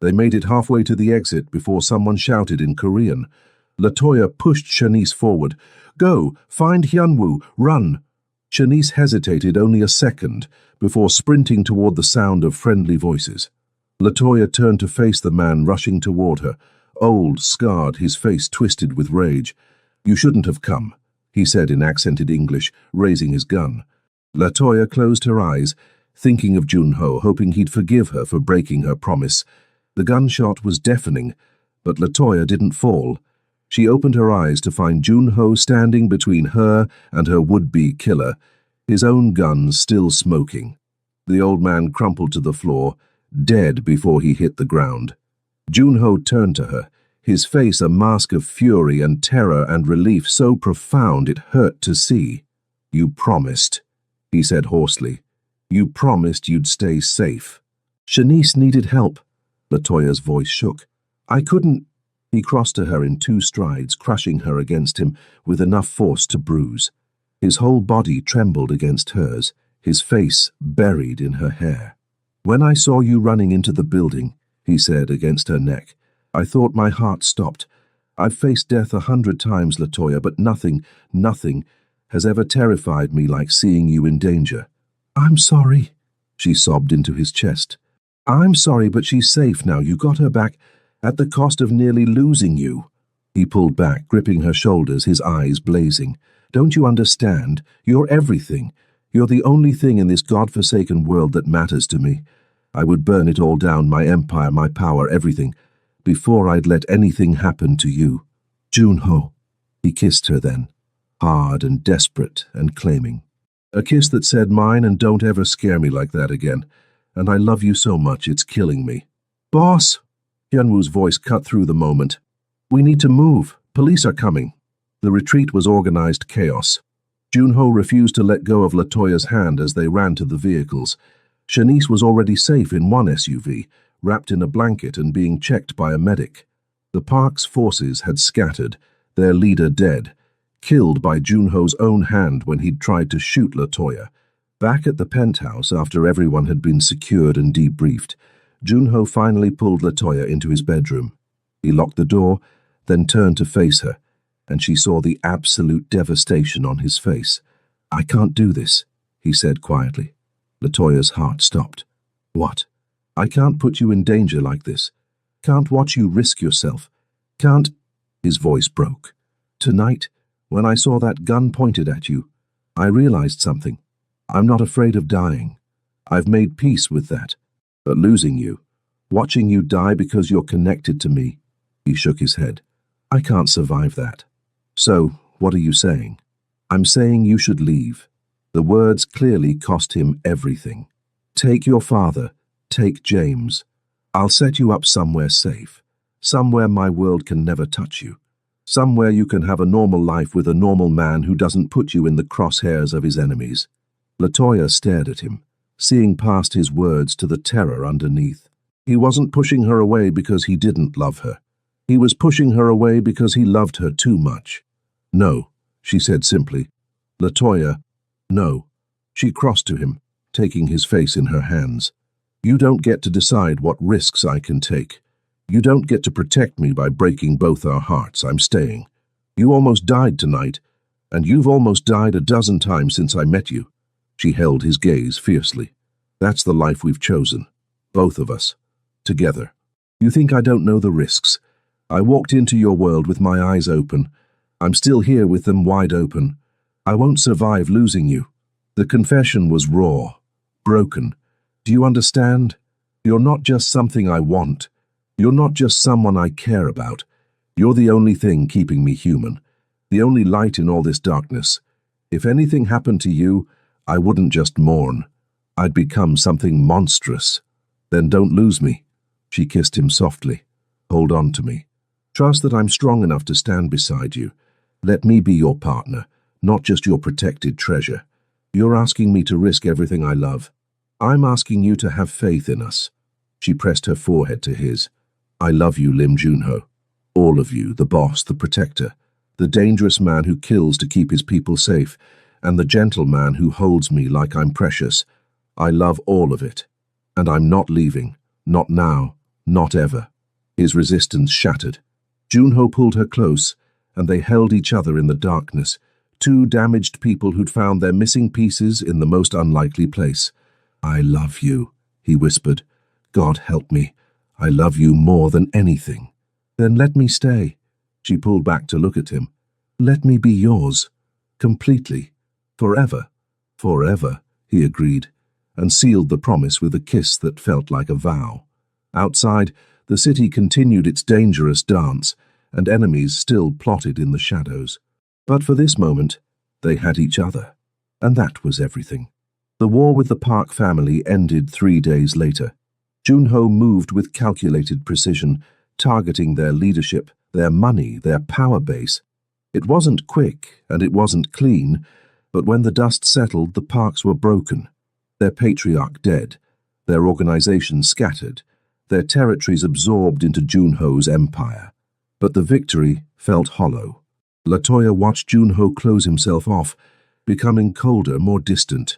They made it halfway to the exit before someone shouted in Korean. LaToya pushed Shanice forward. "Go, find Hyunwoo, run!" Shanice hesitated only a second before sprinting toward the sound of friendly voices. LaToya turned to face the man rushing toward her, old, scarred, his face twisted with rage. "You shouldn't have come," he said in accented English, raising his gun. LaToya closed her eyes, thinking of Jun-ho, hoping he'd forgive her for breaking her promise. The gunshot was deafening, but LaToya didn't fall. She opened her eyes to find Jun-ho standing between her and her would-be killer, his own gun still smoking. The old man crumpled to the floor, dead before he hit the ground. Jun-ho turned to her, his face a mask of fury and terror and relief so profound it hurt to see. "You promised," he said hoarsely. "You promised you'd stay safe." "Shanice needed help." LaToya's voice shook. "I couldn't." He crossed to her in 2 strides, crushing her against him with enough force to bruise. His whole body trembled against hers, his face buried in her hair. "When I saw you running into the building," he said against her neck, "I thought my heart stopped. I've faced death 100 times, LaToya, but nothing has ever terrified me like seeing you in danger." "I'm sorry," she sobbed into his chest. "I'm sorry, but she's safe now. You got her back, At the cost of nearly losing you. He pulled back, gripping her shoulders, his eyes blazing. Don't you understand? You're everything. You're the only thing in this godforsaken world that matters to me. I would burn it all down, my empire, my power, everything, before I'd let anything happen to you. Junho. He kissed her then, hard and desperate and claiming. A kiss that said, mine, and don't ever scare me like that again. And I love you so much, it's killing me. Boss! Hyunwoo's voice cut through the moment. We need to move. Police are coming. The retreat was organized chaos. Junho refused to let go of Latoya's hand as they ran to the vehicles. Shanice was already safe in one SUV, wrapped in a blanket and being checked by a medic. The park's forces had scattered, their leader dead, killed by Junho's own hand when he'd tried to shoot Latoya. Back at the penthouse, after everyone had been secured and debriefed, Junho finally pulled Latoya into his bedroom. He locked the door, then turned to face her, and she saw the absolute devastation on his face. I can't do this, he said quietly. Latoya's heart stopped. What? I can't put you in danger like this. Can't watch you risk yourself. Can't... His voice broke. Tonight, when I saw that gun pointed at you, I realized something. I'm not afraid of dying. I've made peace with that. But losing you, watching you die because you're connected to me, he shook his head. I can't survive that. So, what are you saying? I'm saying you should leave. The words clearly cost him everything. Take your father. Take James. I'll set you up somewhere safe. Somewhere my world can never touch you. Somewhere you can have a normal life with a normal man who doesn't put you in the crosshairs of his enemies. Latoya stared at him, seeing past his words to the terror underneath. He wasn't pushing her away because he didn't love her. He was pushing her away because he loved her too much. No, she said simply. Latoya, no. She crossed to him, taking his face in her hands. You don't get to decide what risks I can take. You don't get to protect me by breaking both our hearts. I'm staying. You almost died tonight, and you've almost died a dozen times since I met you. She held his gaze fiercely. That's the life we've chosen. Both of us. Together. You think I don't know the risks? I walked into your world with my eyes open. I'm still here with them wide open. I won't survive losing you. The confession was raw, broken. Do you understand? You're not just something I want. You're not just someone I care about. You're the only thing keeping me human. The only light in all this darkness. If anything happened to you, I wouldn't just mourn. I'd become something monstrous. Then don't lose me. She kissed him softly. Hold on to me. Trust that I'm strong enough to stand beside you. Let me be your partner, not just your protected treasure. You're asking me to risk everything I love. I'm asking you to have faith in us. She pressed her forehead to his. I love you, Lim Junho. All of you, the boss, the protector, the dangerous man who kills to keep his people safe, and the gentle man who holds me like I'm precious. I love all of it. And I'm not leaving. Not now. Not ever. His resistance shattered. Junho pulled her close, and they held each other in the darkness, two damaged people who'd found their missing pieces in the most unlikely place. I love you, he whispered. God help me. I love you more than anything. Then let me stay. She pulled back to look at him. Let me be yours. Completely. Forever. Forever, he agreed, and sealed the promise with a kiss that felt like a vow. Outside, the city continued its dangerous dance, and enemies still plotted in the shadows. But for this moment, they had each other, and that was everything. The war with the Park family ended 3 days later. Junho moved with calculated precision, targeting their leadership, their money, their power base. It wasn't quick, and it wasn't clean, but when the dust settled, the Parks were broken. Their patriarch dead, their organization scattered, their territories absorbed into Junho's empire. But the victory felt hollow. Latoya watched Junho close himself off, becoming colder, more distant.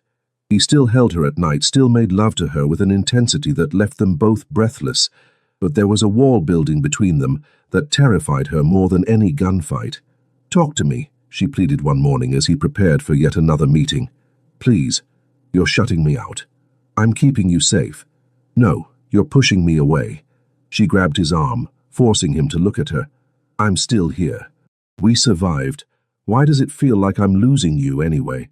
He still held her at night, still made love to her with an intensity that left them both breathless, but there was a wall building between them that terrified her more than any gunfight. Talk to me, she pleaded one morning as he prepared for yet another meeting. Please, you're shutting me out. I'm keeping you safe. No, you're pushing me away. She grabbed his arm, forcing him to look at her. I'm still here. We survived. Why does it feel like I'm losing you anyway?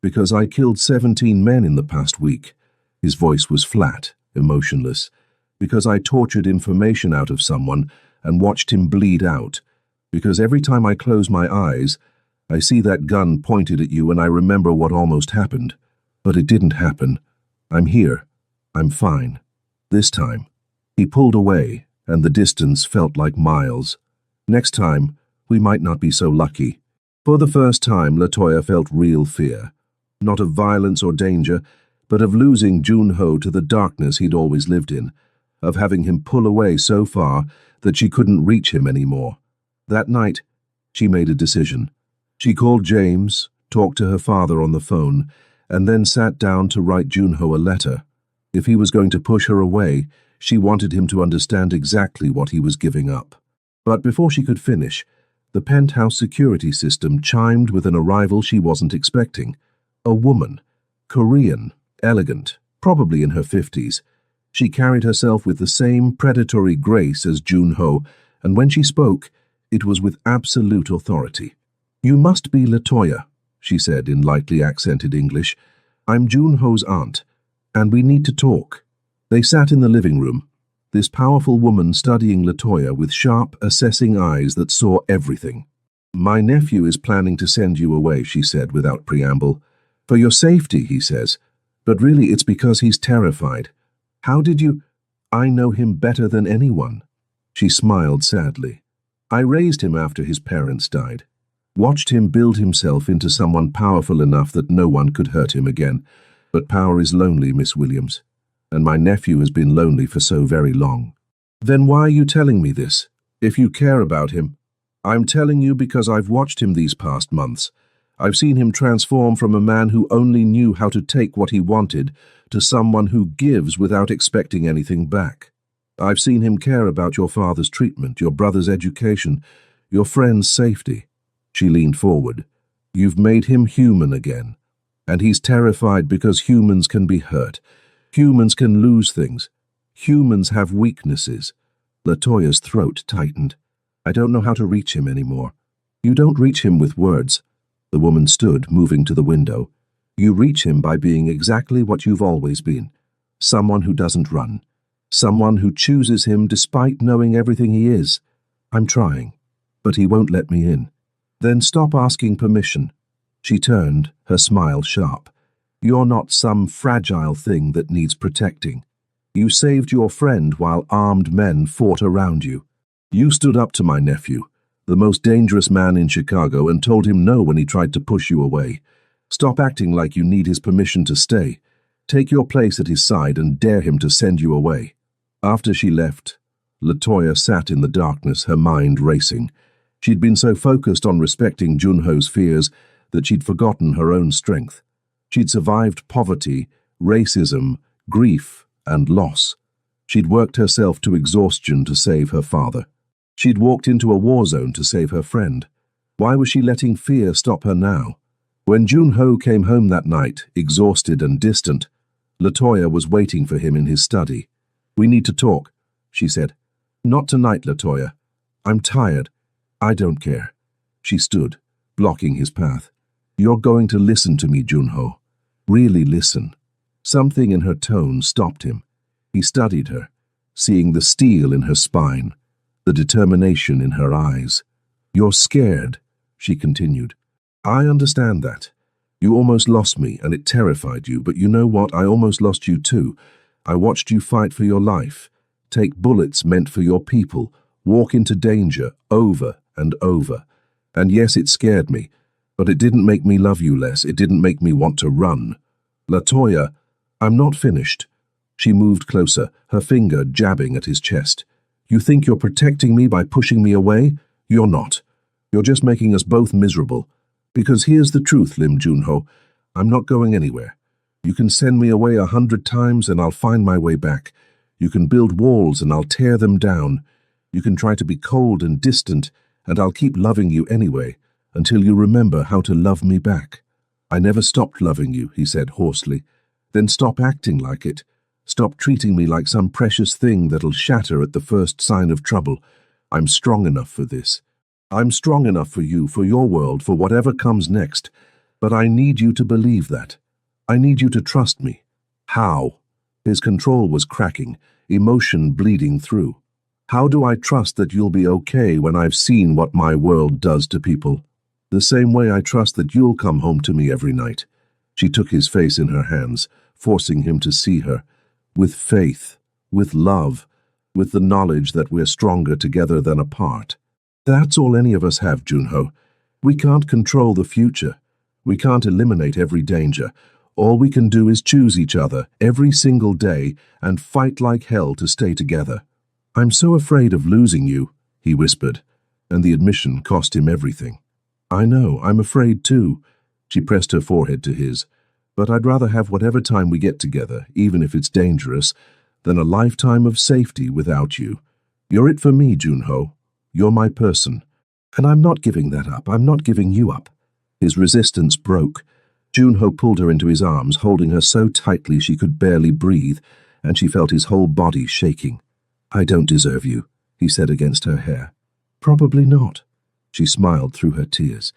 Because I killed 17 men in the past week. His voice was flat, emotionless. Because I tortured information out of someone and watched him bleed out. Because every time I close my eyes, I see that gun pointed at you and I remember what almost happened. But it didn't happen. I'm here. I'm fine. This time. He pulled away, and the distance felt like miles. Next time, we might not be so lucky. For the first time, Latoya felt real fear. Not of violence or danger, but of losing Junho to the darkness he'd always lived in. Of having him pull away so far that she couldn't reach him anymore. That night, she made a decision. She called James, talked to her father on the phone, and then sat down to write Junho a letter. If he was going to push her away, she wanted him to understand exactly what he was giving up. But before she could finish, the penthouse security system chimed with an arrival she wasn't expecting. A woman, Korean, elegant, probably in her 50s. She carried herself with the same predatory grace as Junho, and when she spoke, it was with absolute authority. "You must be Latoya," she said in lightly accented English. "I'm Junho's aunt, and we need to talk." They sat in the living room, this powerful woman studying Latoya with sharp, assessing eyes that saw everything. "My nephew is planning to send you away," she said without preamble. "For your safety, he says, but really it's because he's terrified. How did you—" "I know him better than anyone." She smiled sadly. "I raised him after his parents died. Watched him build himself into someone powerful enough that no one could hurt him again. But power is lonely, Miss Williams. And my nephew has been lonely for so very long." "Then why are you telling me this? If you care about him." "I'm telling you because I've watched him these past months. I've seen him transform from a man who only knew how to take what he wanted to someone who gives without expecting anything back. I've seen him care about your father's treatment, your brother's education, your friend's safety." She leaned forward. "You've made him human again. And he's terrified because humans can be hurt. Humans can lose things. Humans have weaknesses." Latoya's throat tightened. "I don't know how to reach him anymore." "You don't reach him with words." The woman stood, moving to the window. "You reach him by being exactly what you've always been. Someone who doesn't run. Someone who chooses him despite knowing everything he is. I'm trying, but he won't let me in." "Then stop asking permission." She turned, her smile sharp. "You're not some fragile thing that needs protecting. You saved your friend while armed men fought around you. You stood up to my nephew, the most dangerous man in Chicago, and told him no when he tried to push you away. Stop acting like you need his permission to stay. Take your place at his side and dare him to send you away." After she left, Latoya sat in the darkness, her mind racing. She'd been so focused on respecting Junho's fears that she'd forgotten her own strength. She'd survived poverty, racism, grief, and loss. She'd worked herself to exhaustion to save her father. She'd walked into a war zone to save her friend. Why was she letting fear stop her now? When Junho came home that night, exhausted and distant, Latoya was waiting for him in his study. "We need to talk," she said. "Not tonight, Latoya. I'm tired." "I don't care." She stood, blocking his path. "You're going to listen to me, Junho. Really listen." Something in her tone stopped him. He studied her, seeing the steel in her spine, the determination in her eyes. "You're scared," she continued. "I understand that. You almost lost me, and it terrified you, but you know what? I almost lost you too. I watched you fight for your life, take bullets meant for your people, walk into danger over and over. And yes, it scared me, but it didn't make me love you less. It didn't make me want to run." "Latoya, I'm not finished." She moved closer, her finger jabbing at his chest. "You think you're protecting me by pushing me away? You're not. You're just making us both miserable. Because here's the truth, Lim Junho. I'm not going anywhere. You can send me away 100 times and I'll find my way back. You can build walls and I'll tear them down. You can try to be cold and distant, and I'll keep loving you anyway, until you remember how to love me back." "I never stopped loving you," he said hoarsely. "Then stop acting like it. Stop treating me like some precious thing that'll shatter at the first sign of trouble. I'm strong enough for this. I'm strong enough for you, for your world, for whatever comes next. But I need you to believe that. I need you to trust me. How? His control was cracking, emotion bleeding through. How do I trust that you'll be okay when I've seen what my world does to people? The same way I trust that you'll come home to me every night. She took his face in her hands, forcing him to see her. With faith, with love, with the knowledge that we're stronger together than apart. That's all any of us have, Junho. We can't control the future. We can't eliminate every danger. All we can do is choose each other every single day and fight like hell to stay together. I'm so afraid of losing you, he whispered, and the admission cost him everything. I know, I'm afraid too. She pressed her forehead to his. But I'd rather have whatever time we get together, even if it's dangerous, than a lifetime of safety without you. You're it for me, Junho. You're my person. And I'm not giving that up. I'm not giving you up. His resistance broke. Junho pulled her into his arms, holding her so tightly she could barely breathe, and she felt his whole body shaking. I don't deserve you, he said against her hair. Probably not. She smiled through her tears.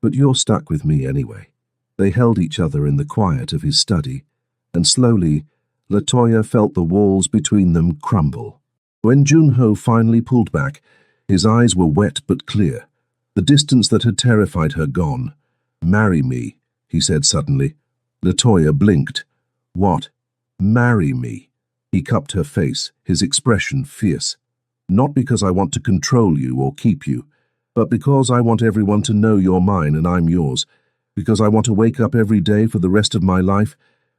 But you're stuck with me anyway. They held each other in the quiet of his study, and slowly, Latoya felt the walls between them crumble. When Junho finally pulled back, his eyes were wet but clear, the distance that had terrified her gone. Marry me, he said suddenly. Latoya blinked. What? Marry me. He cupped her face, his expression fierce. Not because I want to control you or keep you, but because I want everyone to know you're mine and I'm yours, because I want to wake up every day for the rest of my life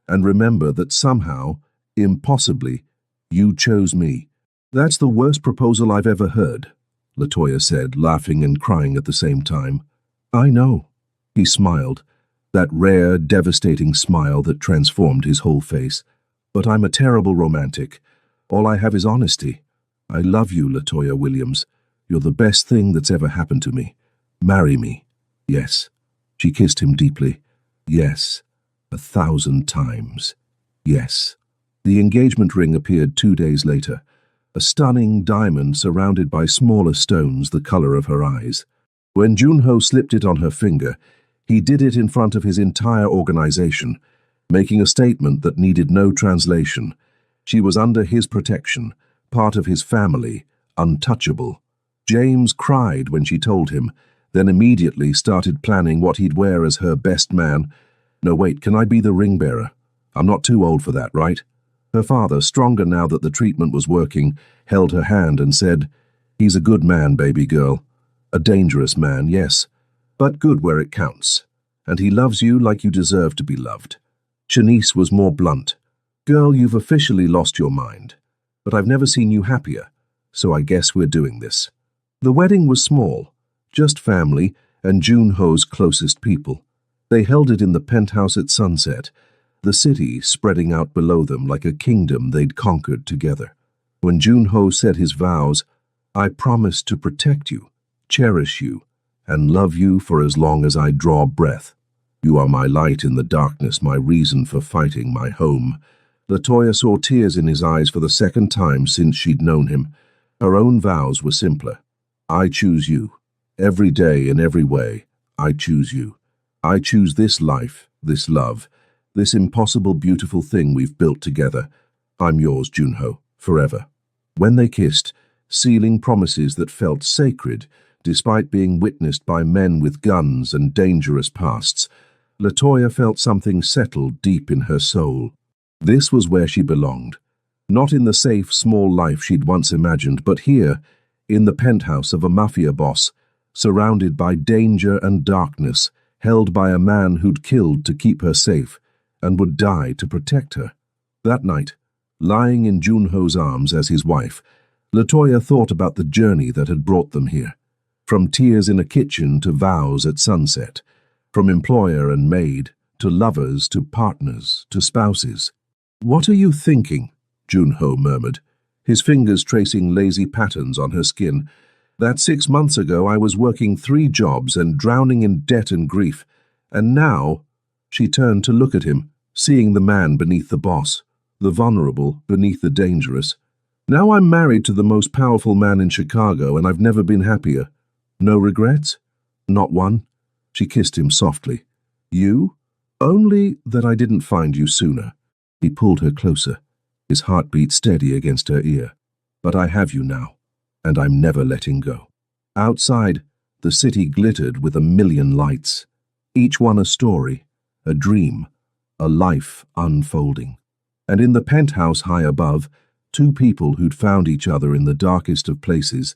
and remember that somehow, impossibly, you chose me. That's the worst proposal I've ever heard, Latoya said, laughing and crying at the same time. I know. He smiled, that rare, devastating smile that transformed his whole face. But I'm a terrible romantic. All I have is honesty. I love you, Latoya Williams. You're the best thing that's ever happened to me. Marry me. Yes. She kissed him deeply. Yes. 1,000 times. Yes. The engagement ring appeared 2 days later, a stunning diamond surrounded by smaller stones the color of her eyes. When Junho slipped it on her finger, he did it in front of his entire organization, making a statement that needed no translation. She was under his protection, part of his family, untouchable. James cried when she told him, then immediately started planning what he'd wear as her best man. No, wait, can I be the ring bearer? I'm not too old for that, right? Her father, stronger now that the treatment was working, held her hand and said, He's a good man, baby girl. A dangerous man, yes, but good where it counts. And he loves you like you deserve to be loved. Shanice was more blunt. Girl, you've officially lost your mind. But I've never seen you happier, so I guess we're doing this. The wedding was small, just family and Junho's closest people. They held it in the penthouse at sunset, the city spreading out below them like a kingdom they'd conquered together. When Junho said his vows, I promise to protect you, cherish you, and love you for as long as I draw breath. You are my light in the darkness, my reason for fighting, my home. Latoya saw tears in his eyes for the second time since she'd known him. Her own vows were simpler. I choose you. Every day in every way, I choose you. I choose this life, this love, this impossible beautiful thing we've built together. I'm yours, Junho, forever. When they kissed, sealing promises that felt sacred, despite being witnessed by men with guns and dangerous pasts, Latoya felt something settle deep in her soul. This was where she belonged. Not in the safe, small life she'd once imagined, but here, in the penthouse of a Mafia boss, surrounded by danger and darkness, held by a man who'd killed to keep her safe, and would die to protect her. That night, lying in Junho's arms as his wife, Latoya thought about the journey that had brought them here. From tears in a kitchen to vows at sunset, from employer and maid, to lovers, to partners, to spouses. What are you thinking? Junho murmured, his fingers tracing lazy patterns on her skin. That 6 months ago I was working 3 jobs and drowning in debt and grief, and now... She turned to look at him, seeing the man beneath the boss, the vulnerable beneath the dangerous. Now I'm married to the most powerful man in Chicago, and I've never been happier. No regrets? Not one. She kissed him softly. You? Only that I didn't find you sooner. He pulled her closer, his heartbeat steady against her ear. But I have you now, and I'm never letting go. Outside, the city glittered with 1,000,000 lights, each one a story, a dream, a life unfolding. And in the penthouse high above, two people who'd found each other in the darkest of places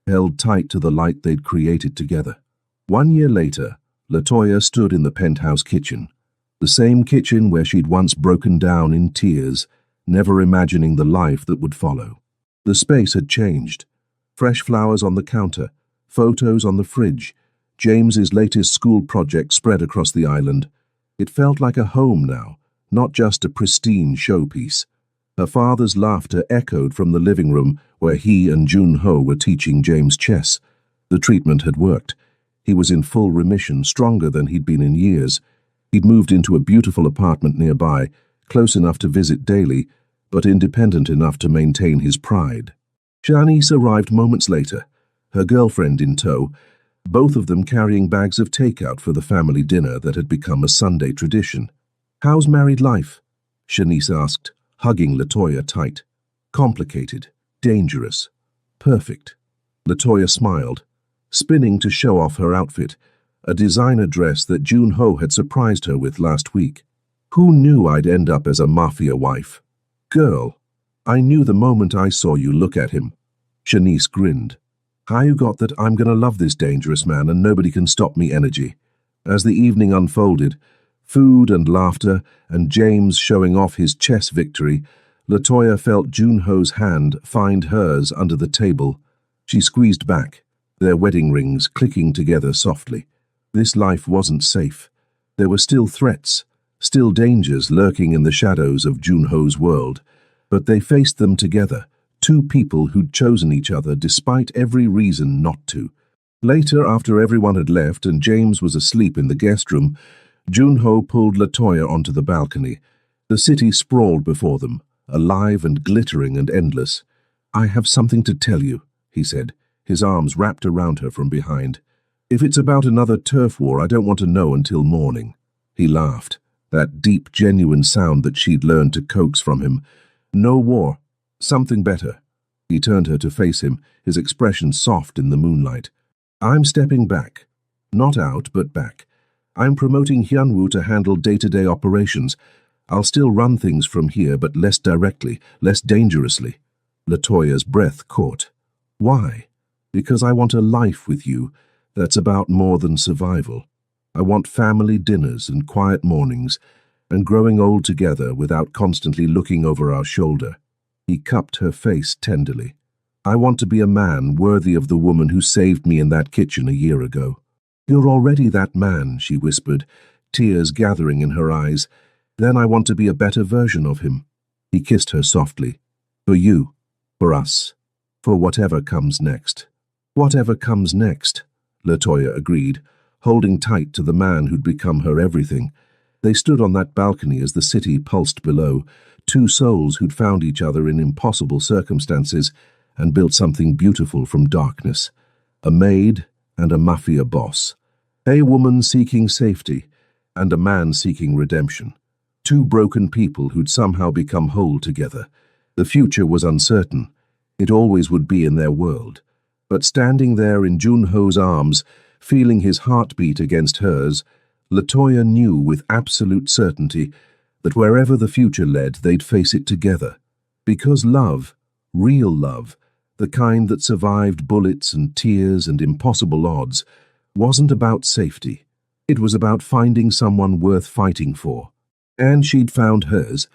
held tight to the light they'd created together. 1 year later, LaToya stood in the penthouse kitchen, the same kitchen where she'd once broken down in tears, never imagining the life that would follow. The space had changed. Fresh flowers on the counter, photos on the fridge, James's latest school project spread across the island. It felt like a home now, not just a pristine showpiece. Her father's laughter echoed from the living room where he and Jun-ho were teaching James chess. The treatment had worked. He was in full remission, stronger than he'd been in years. He'd moved into a beautiful apartment nearby, close enough to visit daily, but independent enough to maintain his pride. Janice arrived moments later, her girlfriend in tow, both of them carrying bags of takeout for the family dinner that had become a Sunday tradition. "How's married life?" Janice asked, hugging LaToya tight. "Complicated, dangerous, perfect." LaToya smiled, spinning to show off her outfit, a designer dress that Jun-ho had surprised her with last week. "Who knew I'd end up as a Mafia wife?" "Girl, I knew the moment I saw you look at him." Janice grinned. "How you got that I'm gonna love this dangerous man and nobody can stop me energy?" As the evening unfolded, food and laughter and James showing off his chess victory, LaToya felt Jun-ho's hand find hers under the table. She squeezed back, their wedding rings clicking together softly. This life wasn't safe. There were still threats, still dangers lurking in the shadows of Jun-ho's world, but they faced them together, two people who'd chosen each other despite every reason not to. Later, after everyone had left and James was asleep in the guest room, Jun-ho pulled LaToya onto the balcony. The city sprawled before them, alive and glittering and endless. "I have something to tell you," he said, his arms wrapped around her from behind. "If it's about another turf war, I don't want to know until morning." He laughed, that deep, genuine sound that she'd learned to coax from him. "No war. Something better." He turned her to face him, his expression soft in the moonlight. "I'm stepping back. Not out, but back. I'm promoting Hyunwoo to handle day-to-day operations. I'll still run things from here, but less directly, less dangerously." LaToya's breath caught. "Why?" "Because I want a life with you that's about more than survival. I want family dinners and quiet mornings, and growing old together without constantly looking over our shoulder." He cupped her face tenderly. "I want to be a man worthy of the woman who saved me in that kitchen a year ago." "You're already that man," she whispered, tears gathering in her eyes. "Then I want to be a better version of him." He kissed her softly. "For you, for us, for whatever comes next." "Whatever comes next," LaToya agreed, holding tight to the man who'd become her everything. They stood on that balcony as the city pulsed below, two souls who'd found each other in impossible circumstances and built something beautiful from darkness. A maid and a Mafia boss. A woman seeking safety and a man seeking redemption. Two broken people who'd somehow become whole together. The future was uncertain. It always would be in their world. But standing there in Jun-ho's arms, feeling his heartbeat against hers, LaToya knew with absolute certainty that wherever the future led, they'd face it together. Because love, real love, the kind that survived bullets and tears and impossible odds, wasn't about safety. It was about finding someone worth fighting for. And she'd found hers,